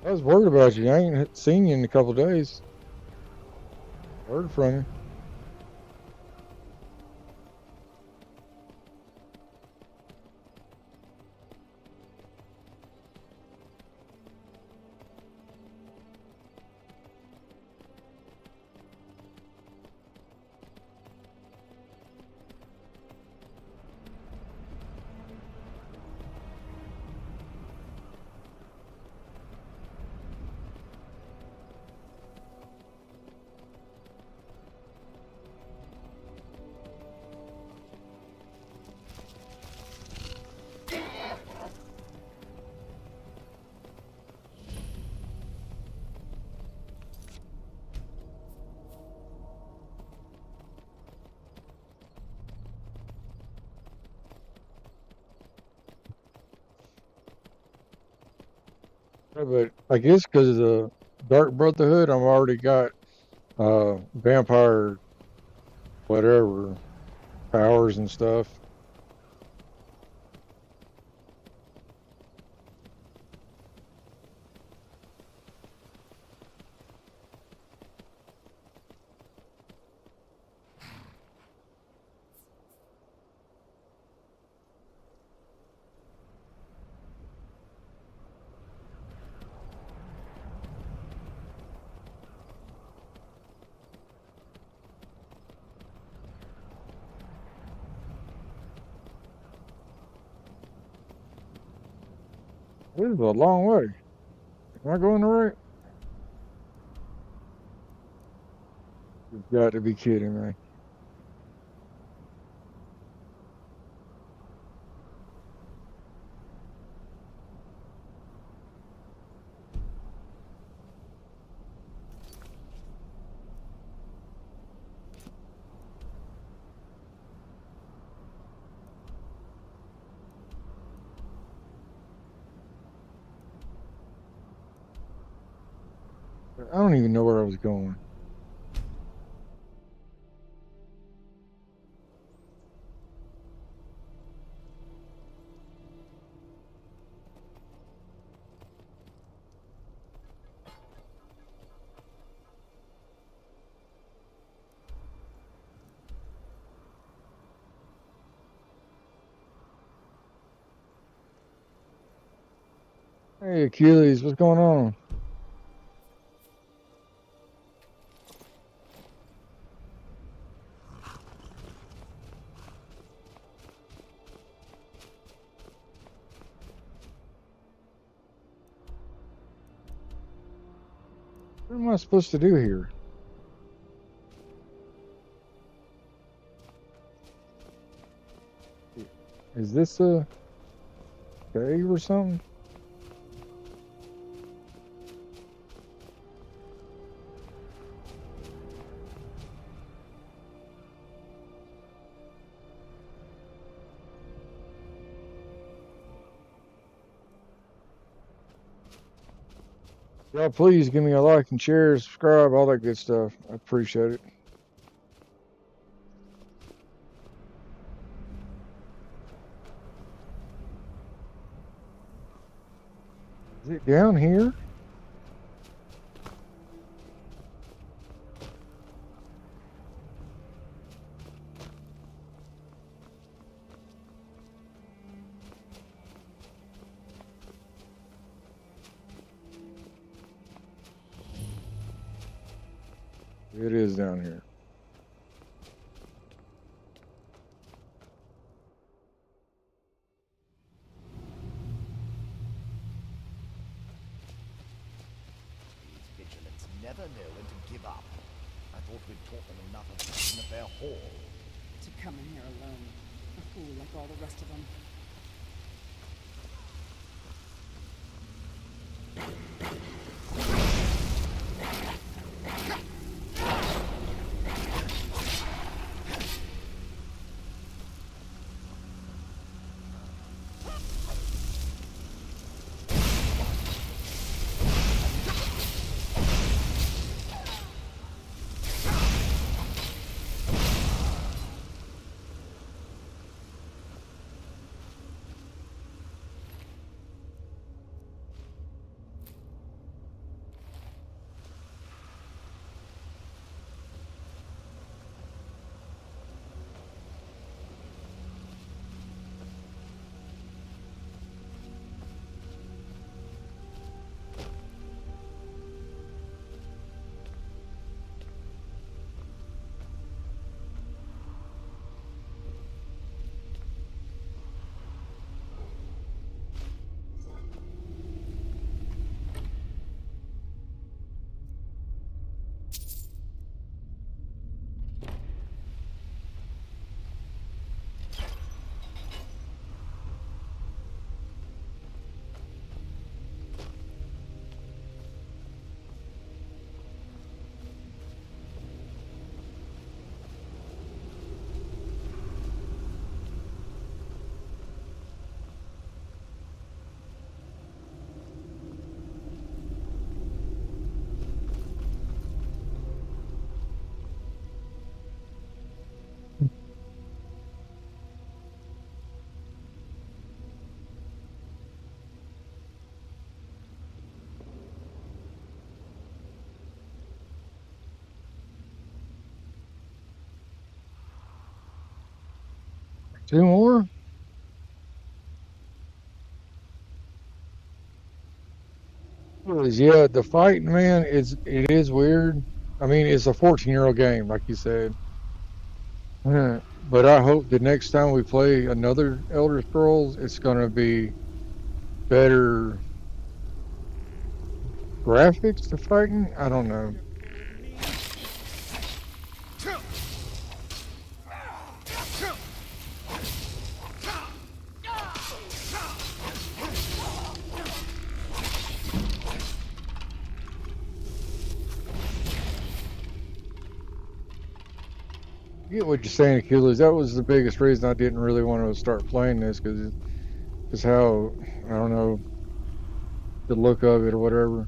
A: I was worried about you. I ain't seen you in a couple days. Heard from you. Yeah, but I guess because of the Dark Brotherhood, I've already got vampire whatever powers and stuff. This is a long way. Am I going the right? You've got to be kidding me. I don't even know where I was going. Hey, Achilles, what's going on? What am I supposed to do here? Is this a cave or something? Y'all, please give me a like and share, subscribe, all that good stuff. I appreciate it. Is it down here? It is down here.
R: These vigilants never know when to give up. I thought we'd taught them enough of this at their hall.
P: To come in here alone. A fool like all the rest of them.
A: 2 more? Yeah, the fighting, man, it is weird. I mean, it's a 14-year-old game, like you said. But I hope the next time we play another Elder Scrolls, it's gonna be better graphics to fighting. I don't know. I get what you're saying, Achilles. That was the biggest reason I didn't really want to start playing this because it's how I don't know the look of it or whatever.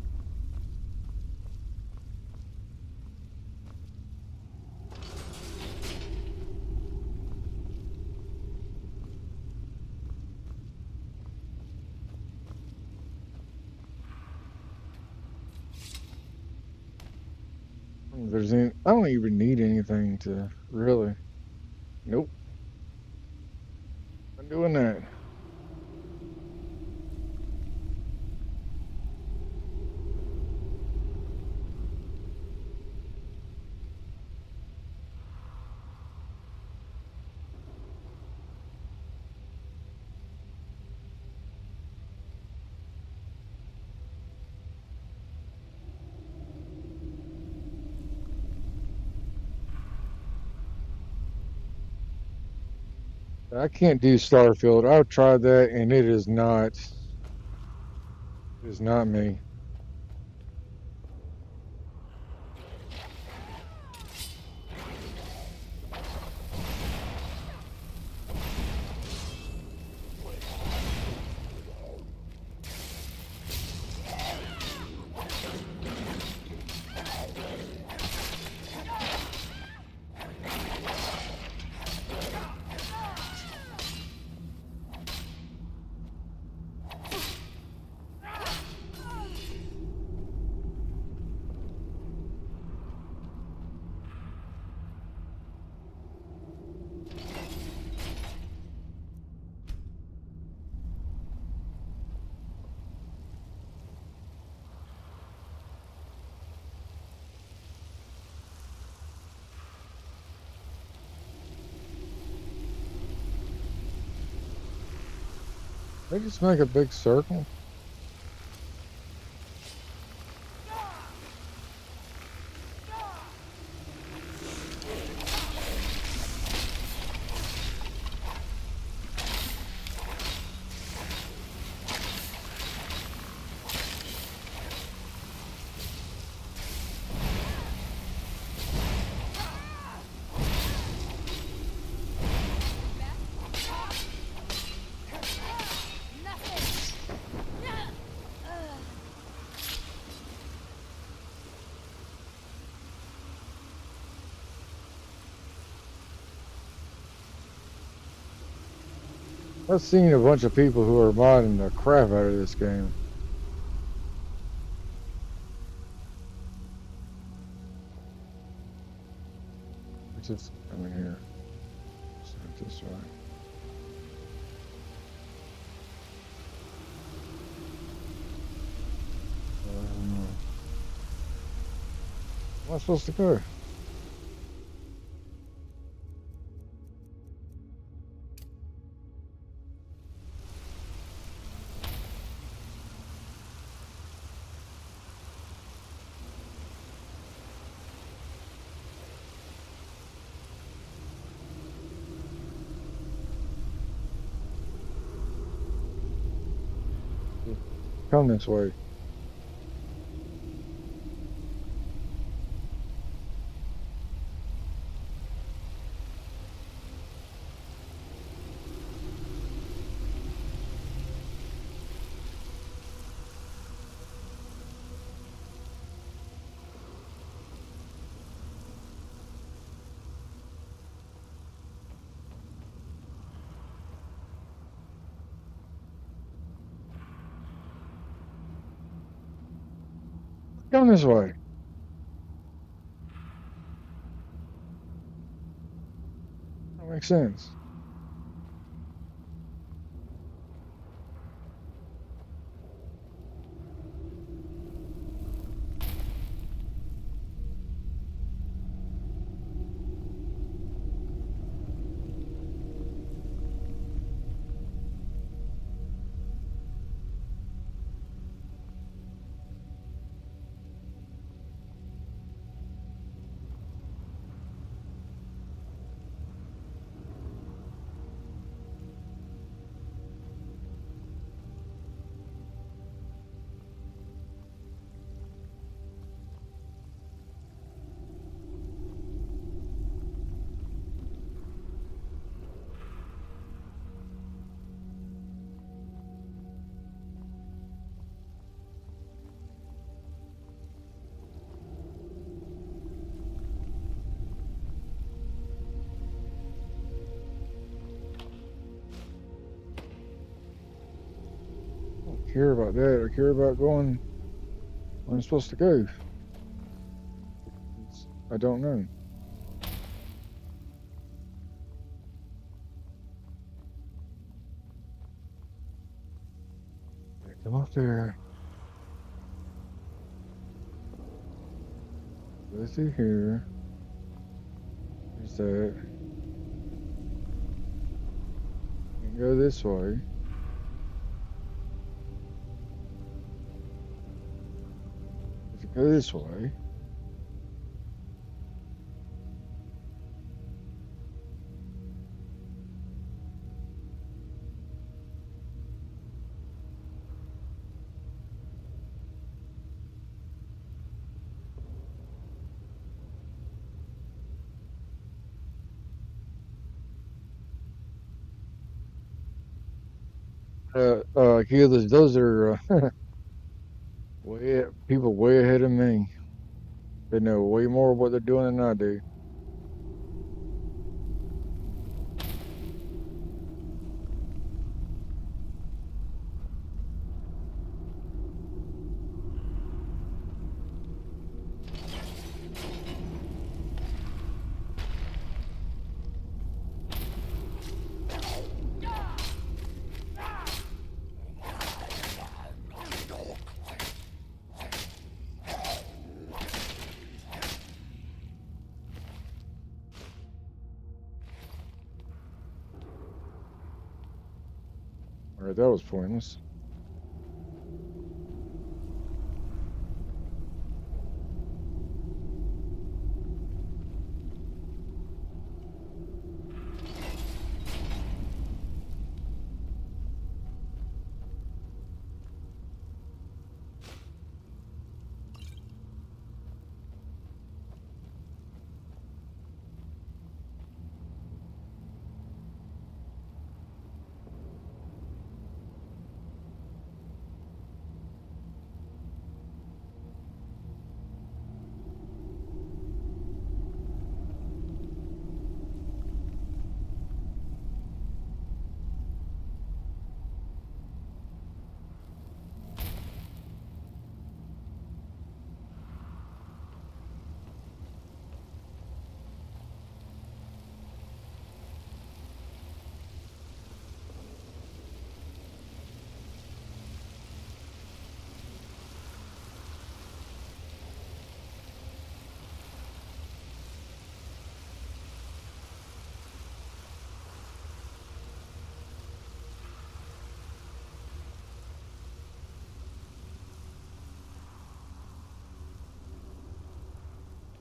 A: I don't even need anything to really. Nope, I'm doing that. I can't do Starfield. I've tried that and it is not me. They just make a big circle. I've seen a bunch of people who are modding the crap out of this game. It's just coming here. Set this way. Where am I supposed to go? Come this way. Come this way. That makes sense. care about that. I care about going where I'm supposed to go. I don't know. Come up there. Go through here. There's that. And go this way. If you go this way. Yeah, those are people way ahead of me. They know way more what they're doing than I do. All right, that was pointless.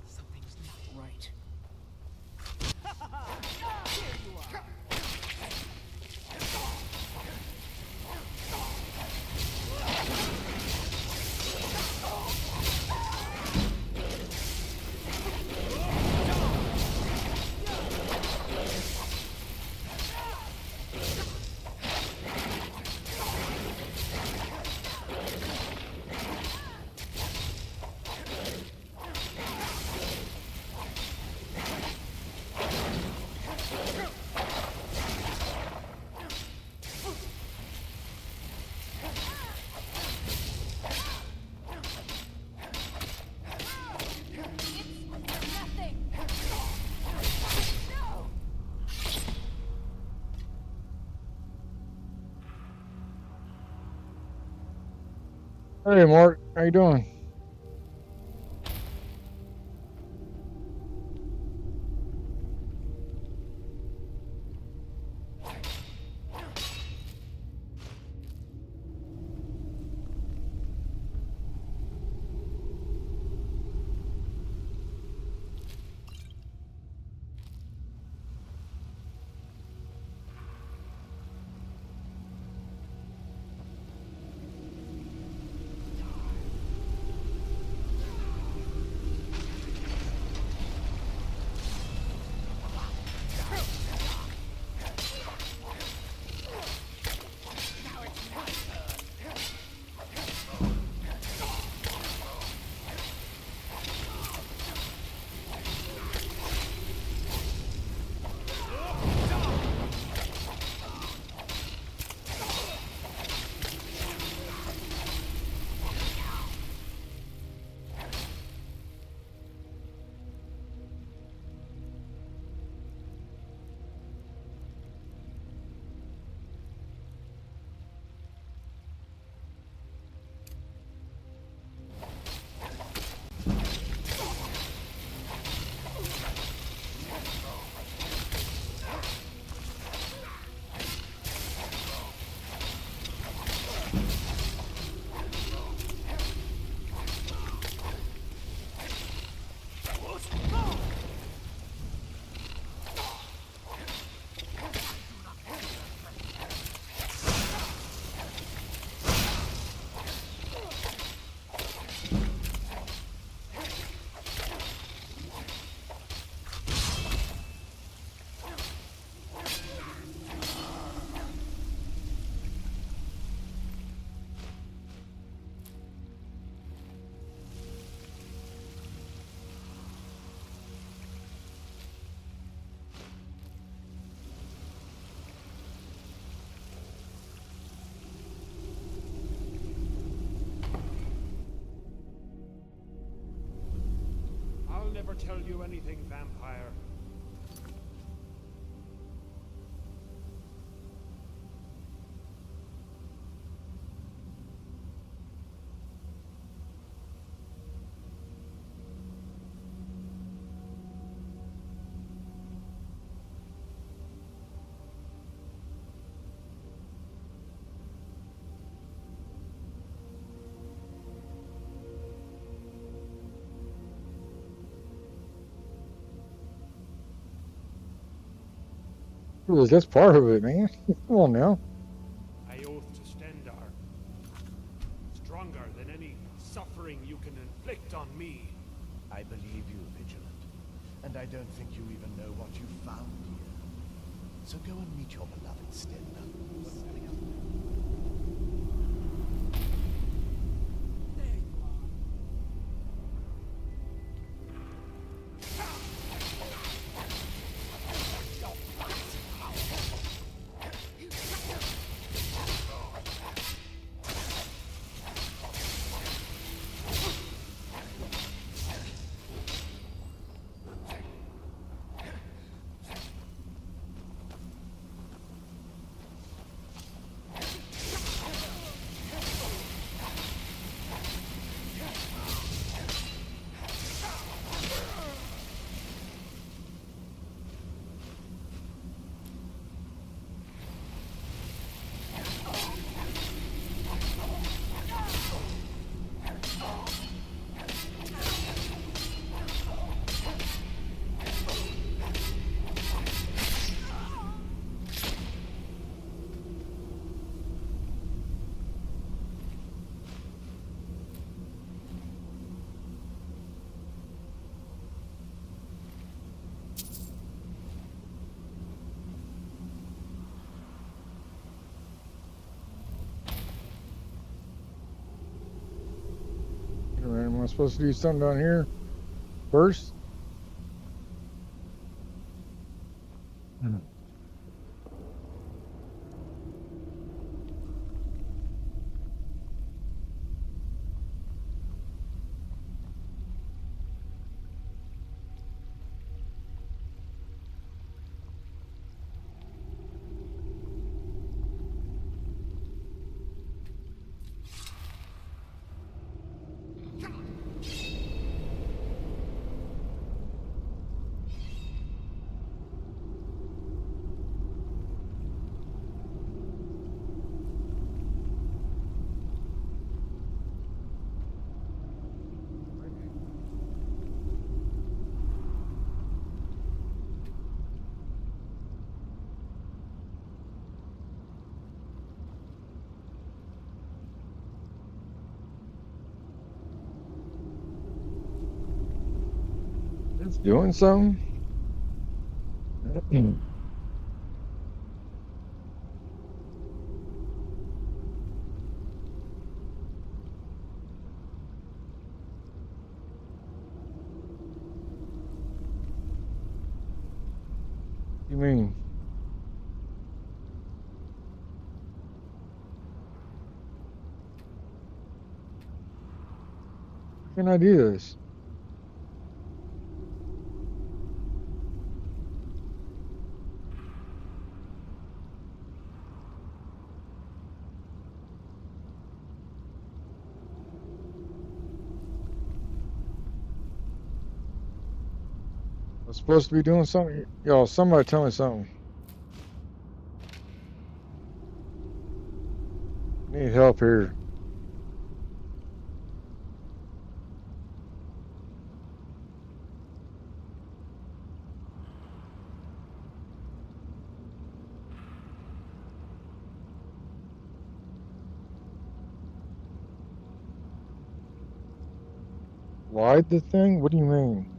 H: Something's not right.
A: Hey, Mark, how you doing?
S: never tell you anything, vampire.
A: Well, that's part of it, man. Come on now.
S: I oath to Stendar. Stronger than any suffering you can inflict on me.
R: I believe you, Vigilant. And I don't think you even know what you found here. So go and meet your beloved Stendar.
A: Alright, am I supposed to do something down here first? It's doing something? You mean? How can I do this? I'm supposed to be doing something? Y'all, somebody tell me something. Need help here. Lied the thing? What do you mean?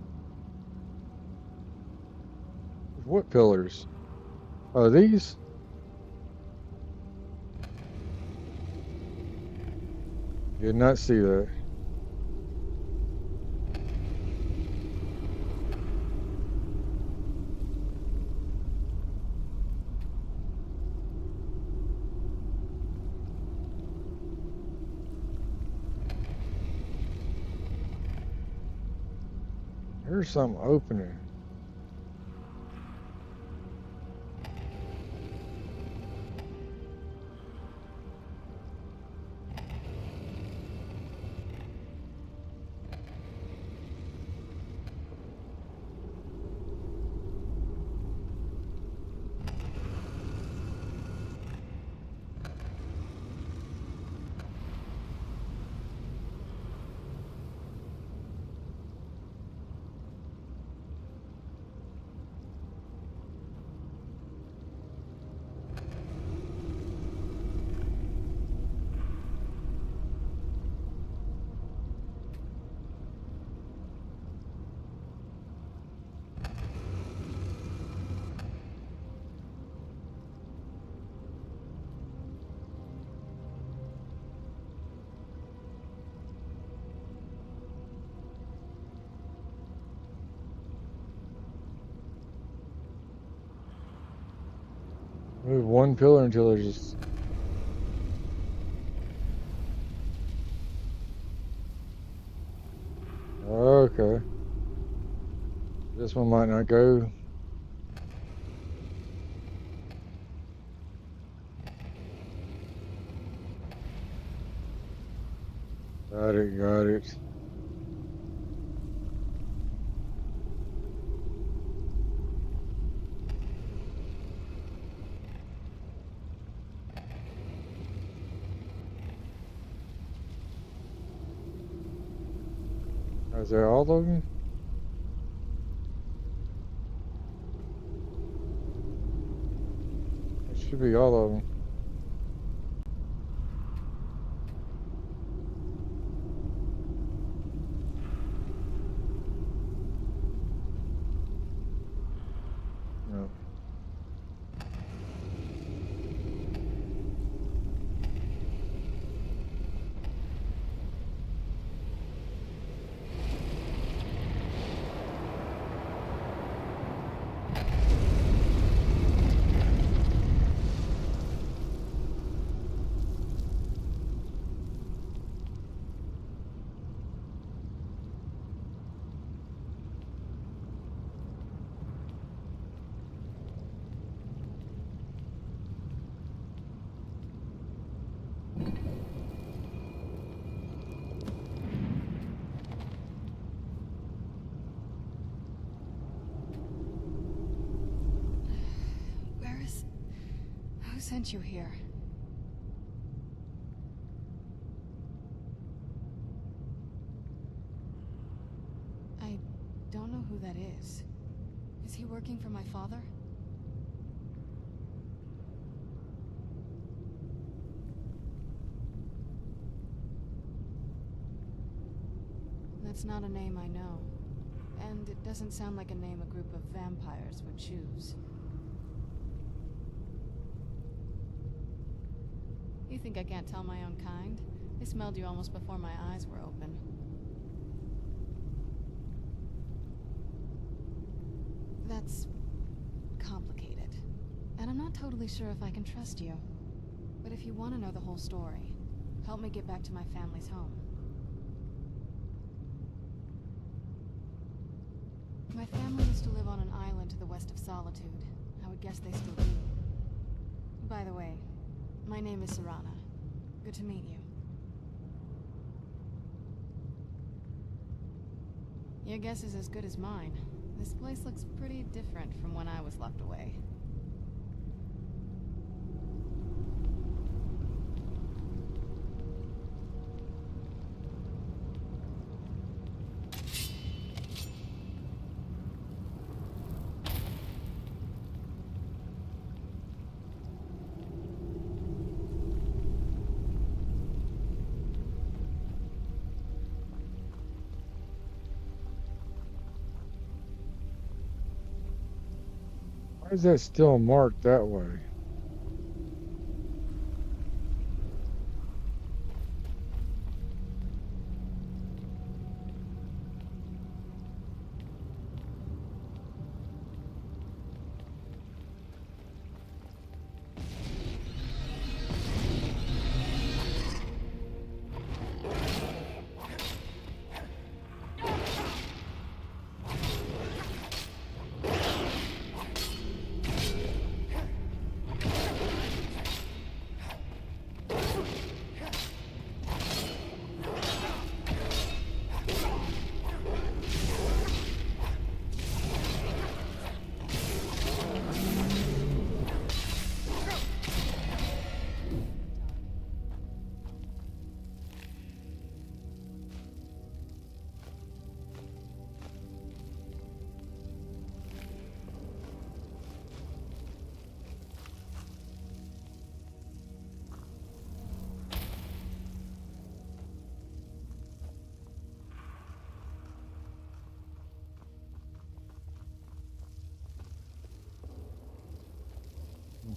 A: What pillars? Oh, these? Did not see that. Here's something opening. Move one pillar until there's just... Okay. This one might not go. Got it, got it. Is that all of them? It should be all of them. No.
T: Who sent you here? I don't know who that is. Is he working for my father? That's not a name I know. And it doesn't sound like a name a group of vampires would choose. You think I can't tell my own kind? They smelled you almost before my eyes were open. That's complicated. And I'm not totally sure if I can trust you. But if you want to know the whole story, help me get back to my family's home. My family used to live on an island to the west of Solitude. I would guess they still do. By the way, my name is Serana. Good to meet you. Your guess is as good as mine. This place looks pretty different from when I was locked away.
A: Why is that still marked that way?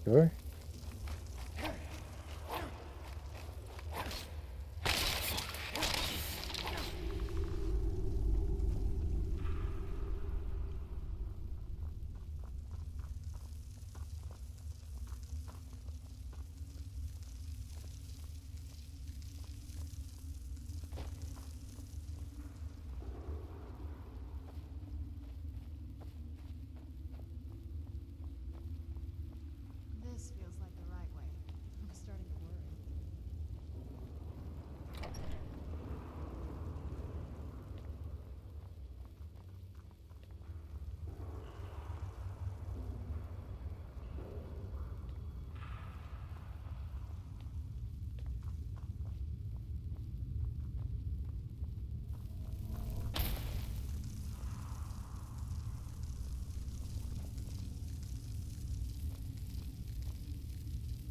A: Okay.
T: This feels like the right way. I'm starting to worry.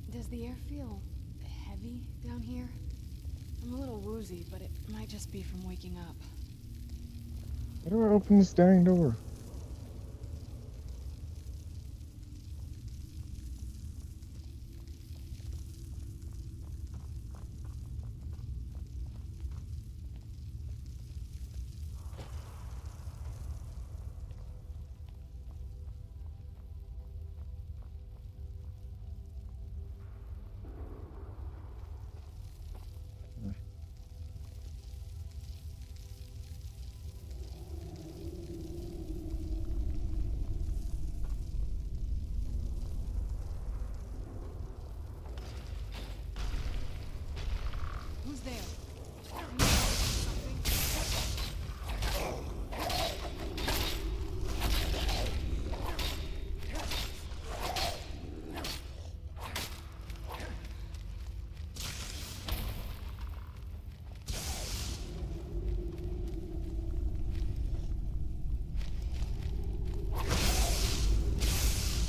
T: Does the air feel heavy down here? I'm a little woozy, but it might just be from waking up.
A: How do I open this dang door?
T: Who's there?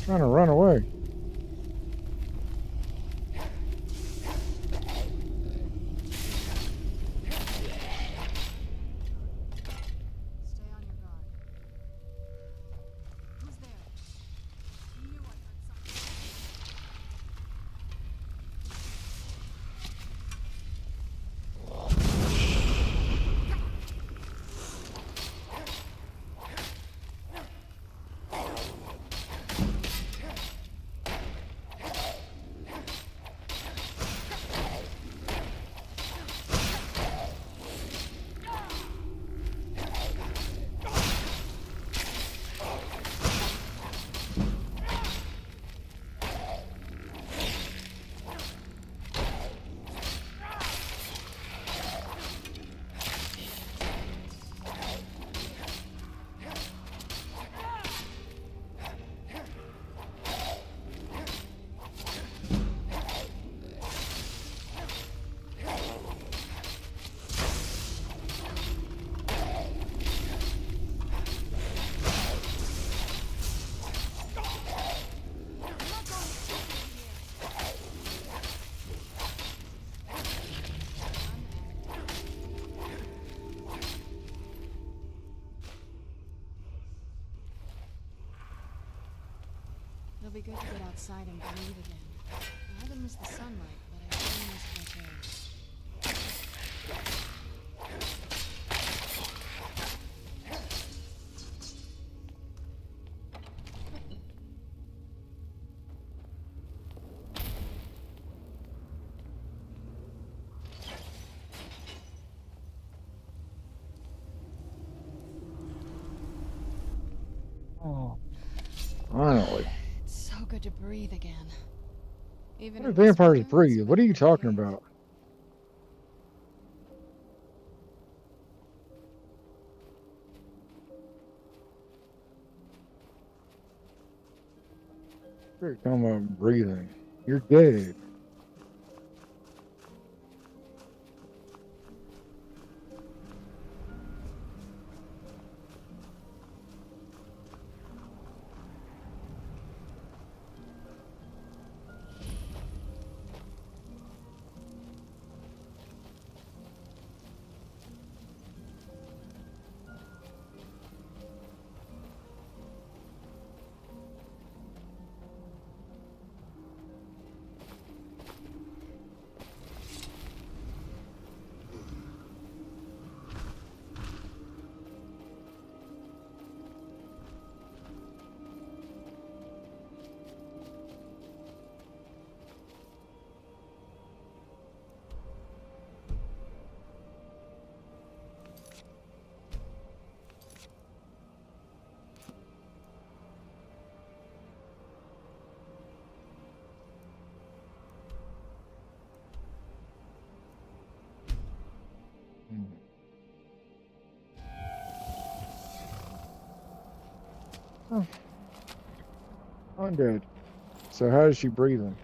A: Trying to run away.
T: Stay on your guard. Who's there? Knew I heard something. It'll be good to get outside and breathe again. I haven't missed the sunlight, but I really miss fresh air.
A: Oh, finally.
T: It's so good to breathe again. Even
A: What do
T: in this
A: vampires
T: weather,
A: breathe?
T: it's
A: What are you
T: better than
A: talking
T: the
A: about? You're talking about breathing. You're dead. Oh, undead. So how is she breathing?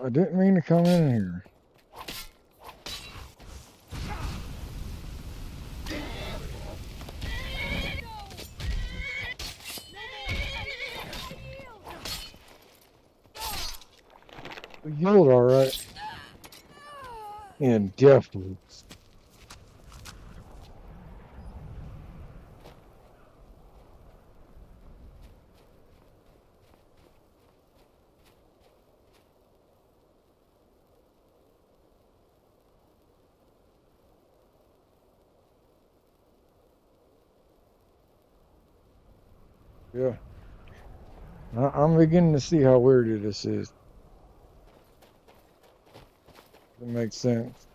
A: I didn't mean to come in here. We healed all right. And definitely. Yeah. I'm beginning to see how weird this is. It makes sense.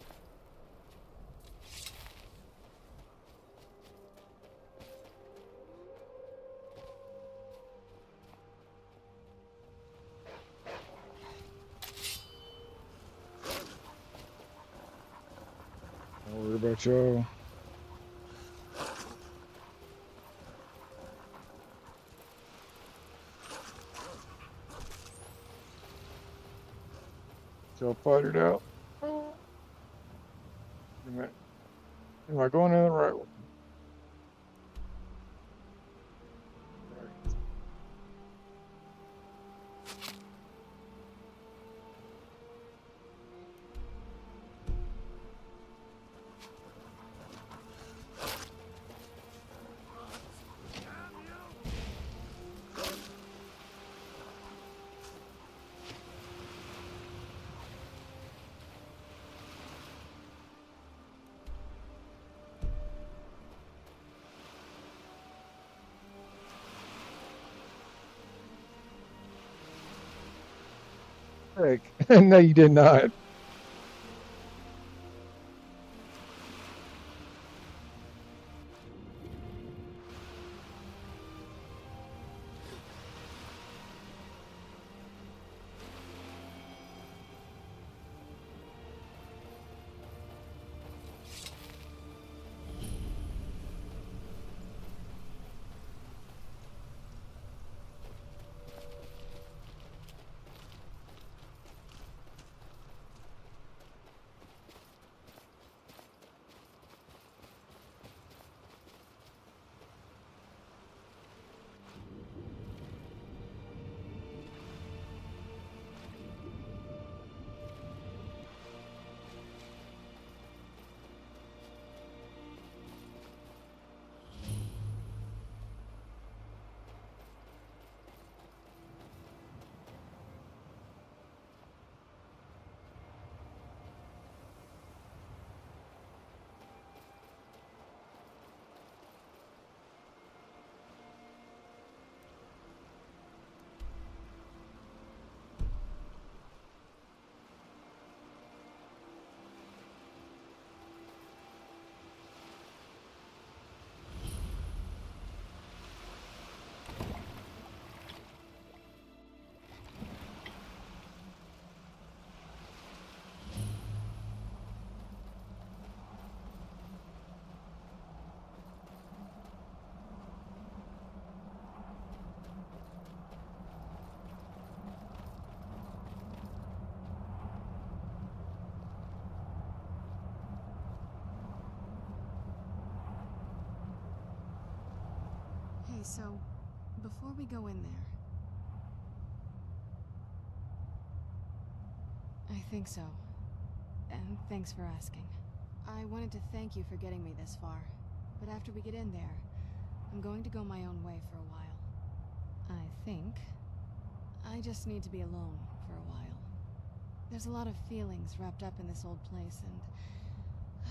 A: Don't worry about y'all. Y'all fight it out. Wait a minute. Am I going in the right one? Heck, no, you did not.
T: so before we go in there... I think so. And thanks for asking. I wanted to thank you for getting me this far, but after we get in there, I'm going to go my own way for a while. I think I just need to be alone for a while. There's a lot of feelings wrapped up in this old place, and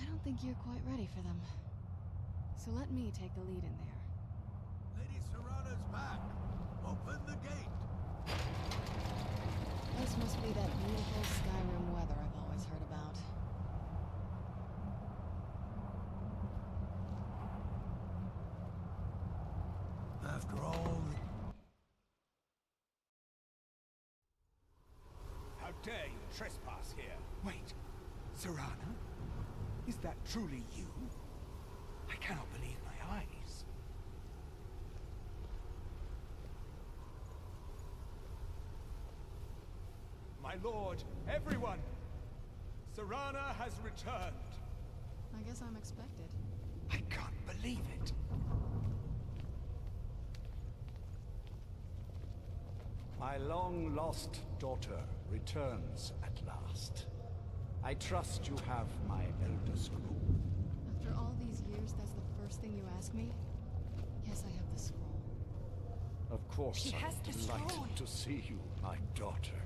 T: I don't think you're quite ready for them. So let me take the lead in there.
C: Lady Serana's back. Open the gate.
T: This must be that beautiful Skyrim weather I've always heard about.
C: After all...
U: How dare you trespass here? Wait, Serana? Is that truly you? I cannot believe my eyes. My lord, everyone! Serana has returned.
T: I guess I'm expected.
U: I can't believe it. My long-lost daughter returns at last. I trust you have my elder scroll.
T: After all these years, that's the first thing you ask me? Yes, I have the scroll.
U: Of course,
T: She has
U: I'm
T: the
U: delighted
T: scroll.
U: to see you, my daughter.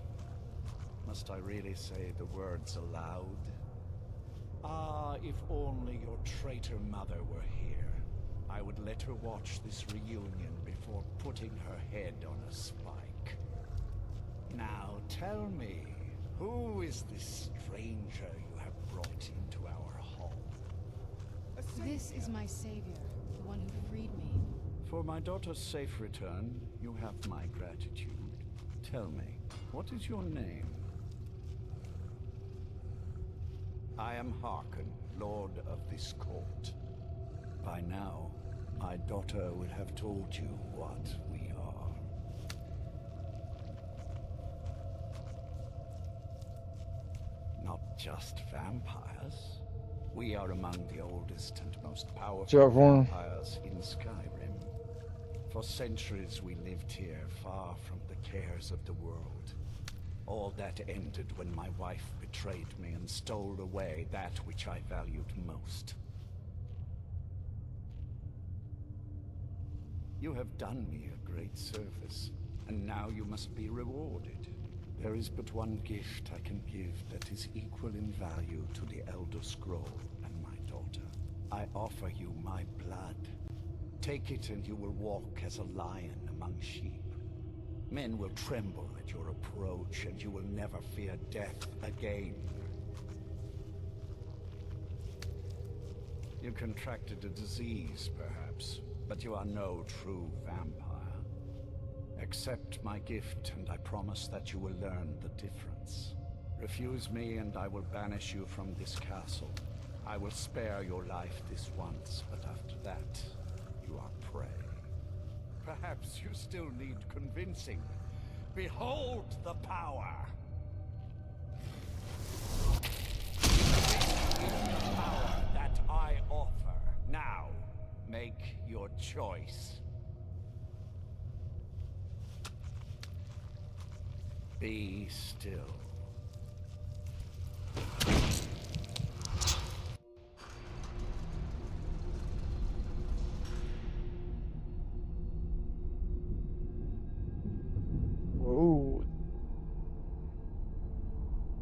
U: Must I really say the words aloud? Ah, if only your traitor mother were here. I would let her watch this reunion before putting her head on a spike. Now tell me, who is this stranger you have brought into our hall?
T: This is my savior, the one who freed me.
U: For my daughter's safe return, you have my gratitude. Tell me, what is your name? I am Harkon, Lord of this court. By now, my daughter would have told you what we are. Not just vampires. We are among the oldest and most powerful
A: Job one.
U: vampires in Skyrim. For centuries we lived here, far from the cares of the world. All that ended when my wife betrayed me and stole away that which I valued most. You have done me a great service, and now you must be rewarded. There is but one gift I can give that is equal in value to the Elder Scroll and my daughter. I offer you my blood. Take it and you will walk as a lion among sheep. Men will tremble at your approach, and you will never fear death again. You contracted a disease, perhaps, but you are no true vampire. Accept my gift, and I promise that you will learn the difference. Refuse me, and I will banish you from this castle. I will spare your life this once, but after that, you are prey. Perhaps you still need convincing. Behold the power! This is the power that I offer. Now, make your choice. Be still.
A: Whoa.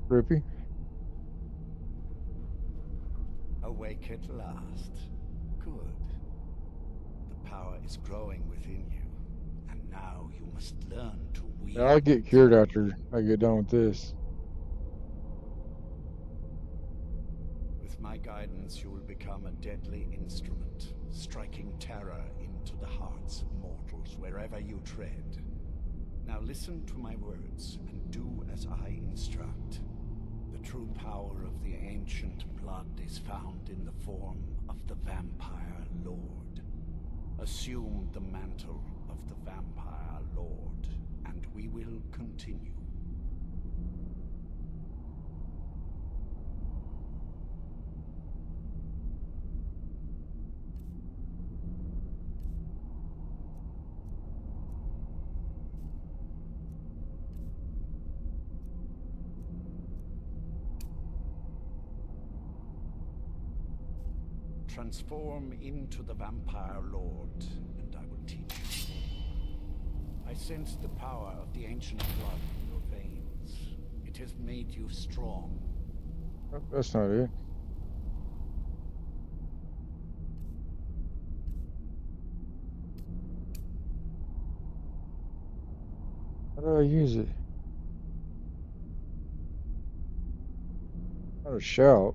A: Rippy.
U: Awake at last. Good. The power is growing within you, and now you must learn to wield.
A: Yeah, I'll get cured after I get done with this.
U: With my guidance, you will become a deadly instrument, striking terror into the hearts of mortals wherever you tread. Now listen to my words, and do as I instruct. The true power of the ancient blood is found in the form of the Vampire Lord. Assume the mantle of the Vampire Lord, and we will continue. transform into the Vampire Lord, and I will teach you. I sense the power of the ancient blood in your veins. It has made you strong.
A: That's not it. How do I use it? How to shout?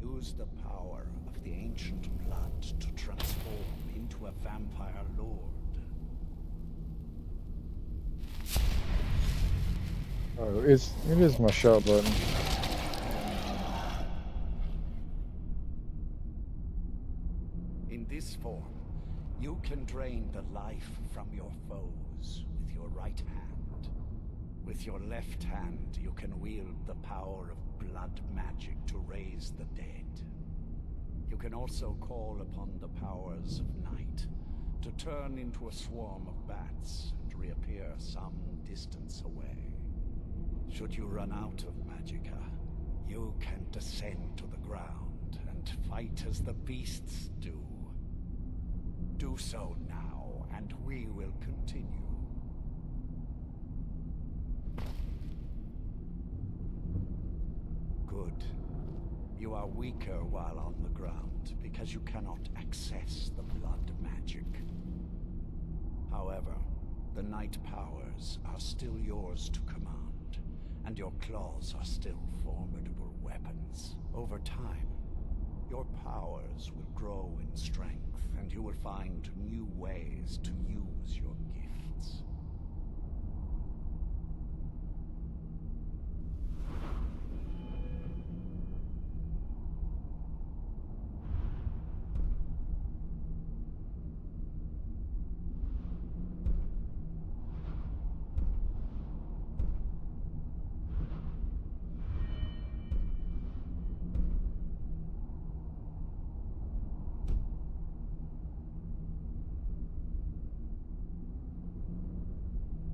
U: Use the power of the ancient blood to transform into a vampire lord.
A: Oh, it is my shout button.
U: In this form, you can drain the life from your foes with your right hand. With your left hand, you can wield the power of blood magic to raise the dead. You can also call upon the powers of night to turn into a swarm of bats and reappear some distance away. Should you run out of magicka, you can descend to the ground and fight as the beasts do. Do so now, and we will continue. Good. You are weaker while on the ground, because you cannot access the blood magic. However, the night powers are still yours to command, and your claws are still formidable weapons. Over time, your powers will grow in strength, and you will find new ways to use your gifts.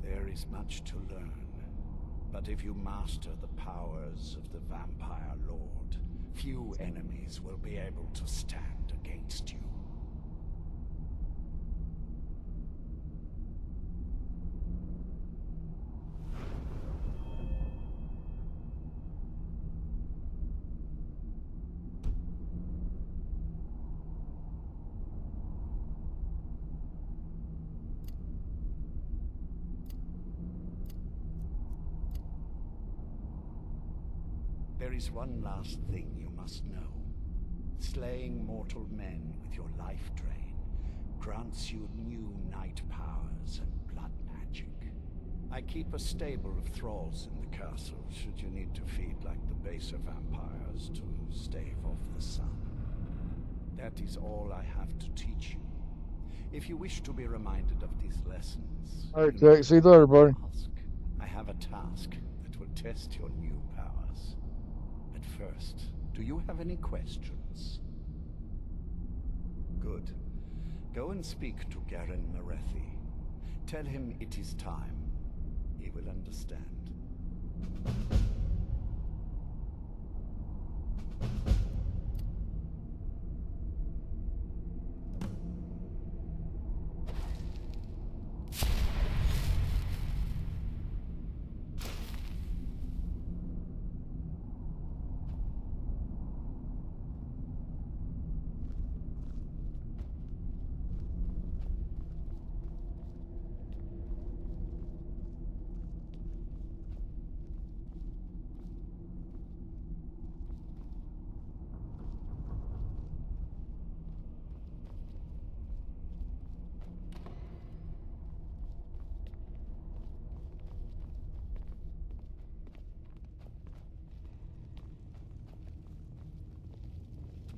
U: There is much to learn, but if you master the powers of the Vampire Lord, few enemies will be able to stand against you. There is one last thing you must know. Slaying mortal men with your life drain grants you new night powers and blood magic. I keep a stable of thralls in the castle should you need to feed like the baser vampires to stave off the sun. That is all I have to teach you. If you wish to be reminded of these lessons,
A: Alright, Jack, see you later, buddy.
U: I have a task that will test your new powers. But first, do you have any questions? Good. Go and speak to Garen Marethi. Tell him it is time. He will understand.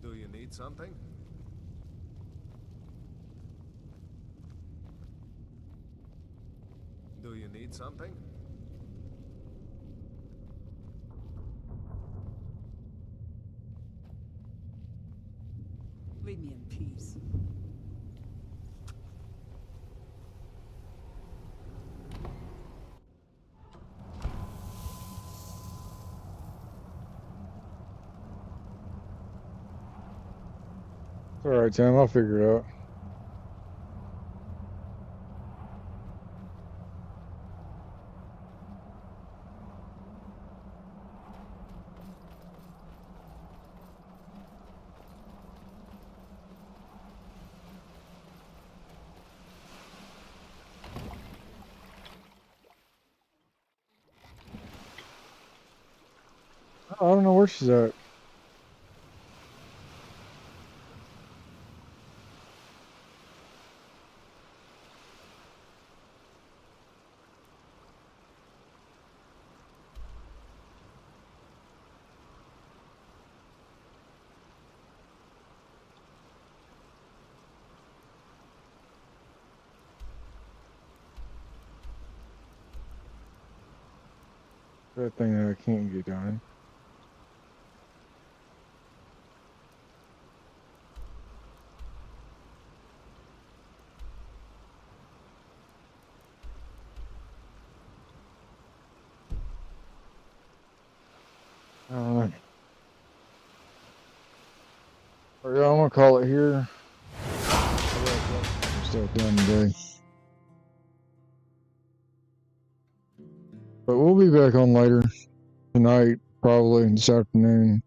C: Do you need something? Do you need something?
P: Leave me in peace.
A: All right, Tim. I'll figure it out. I don't know where she's at. That thing that I can't get done. All right, I'm gonna call it here. I'm still done today. But we'll be back on later tonight, probably this afternoon.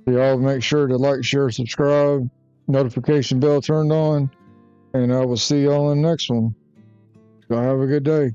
A: So y'all make sure to like, share, subscribe, notification bell turned on, and I will see y'all in the next one. Y'all have a good day.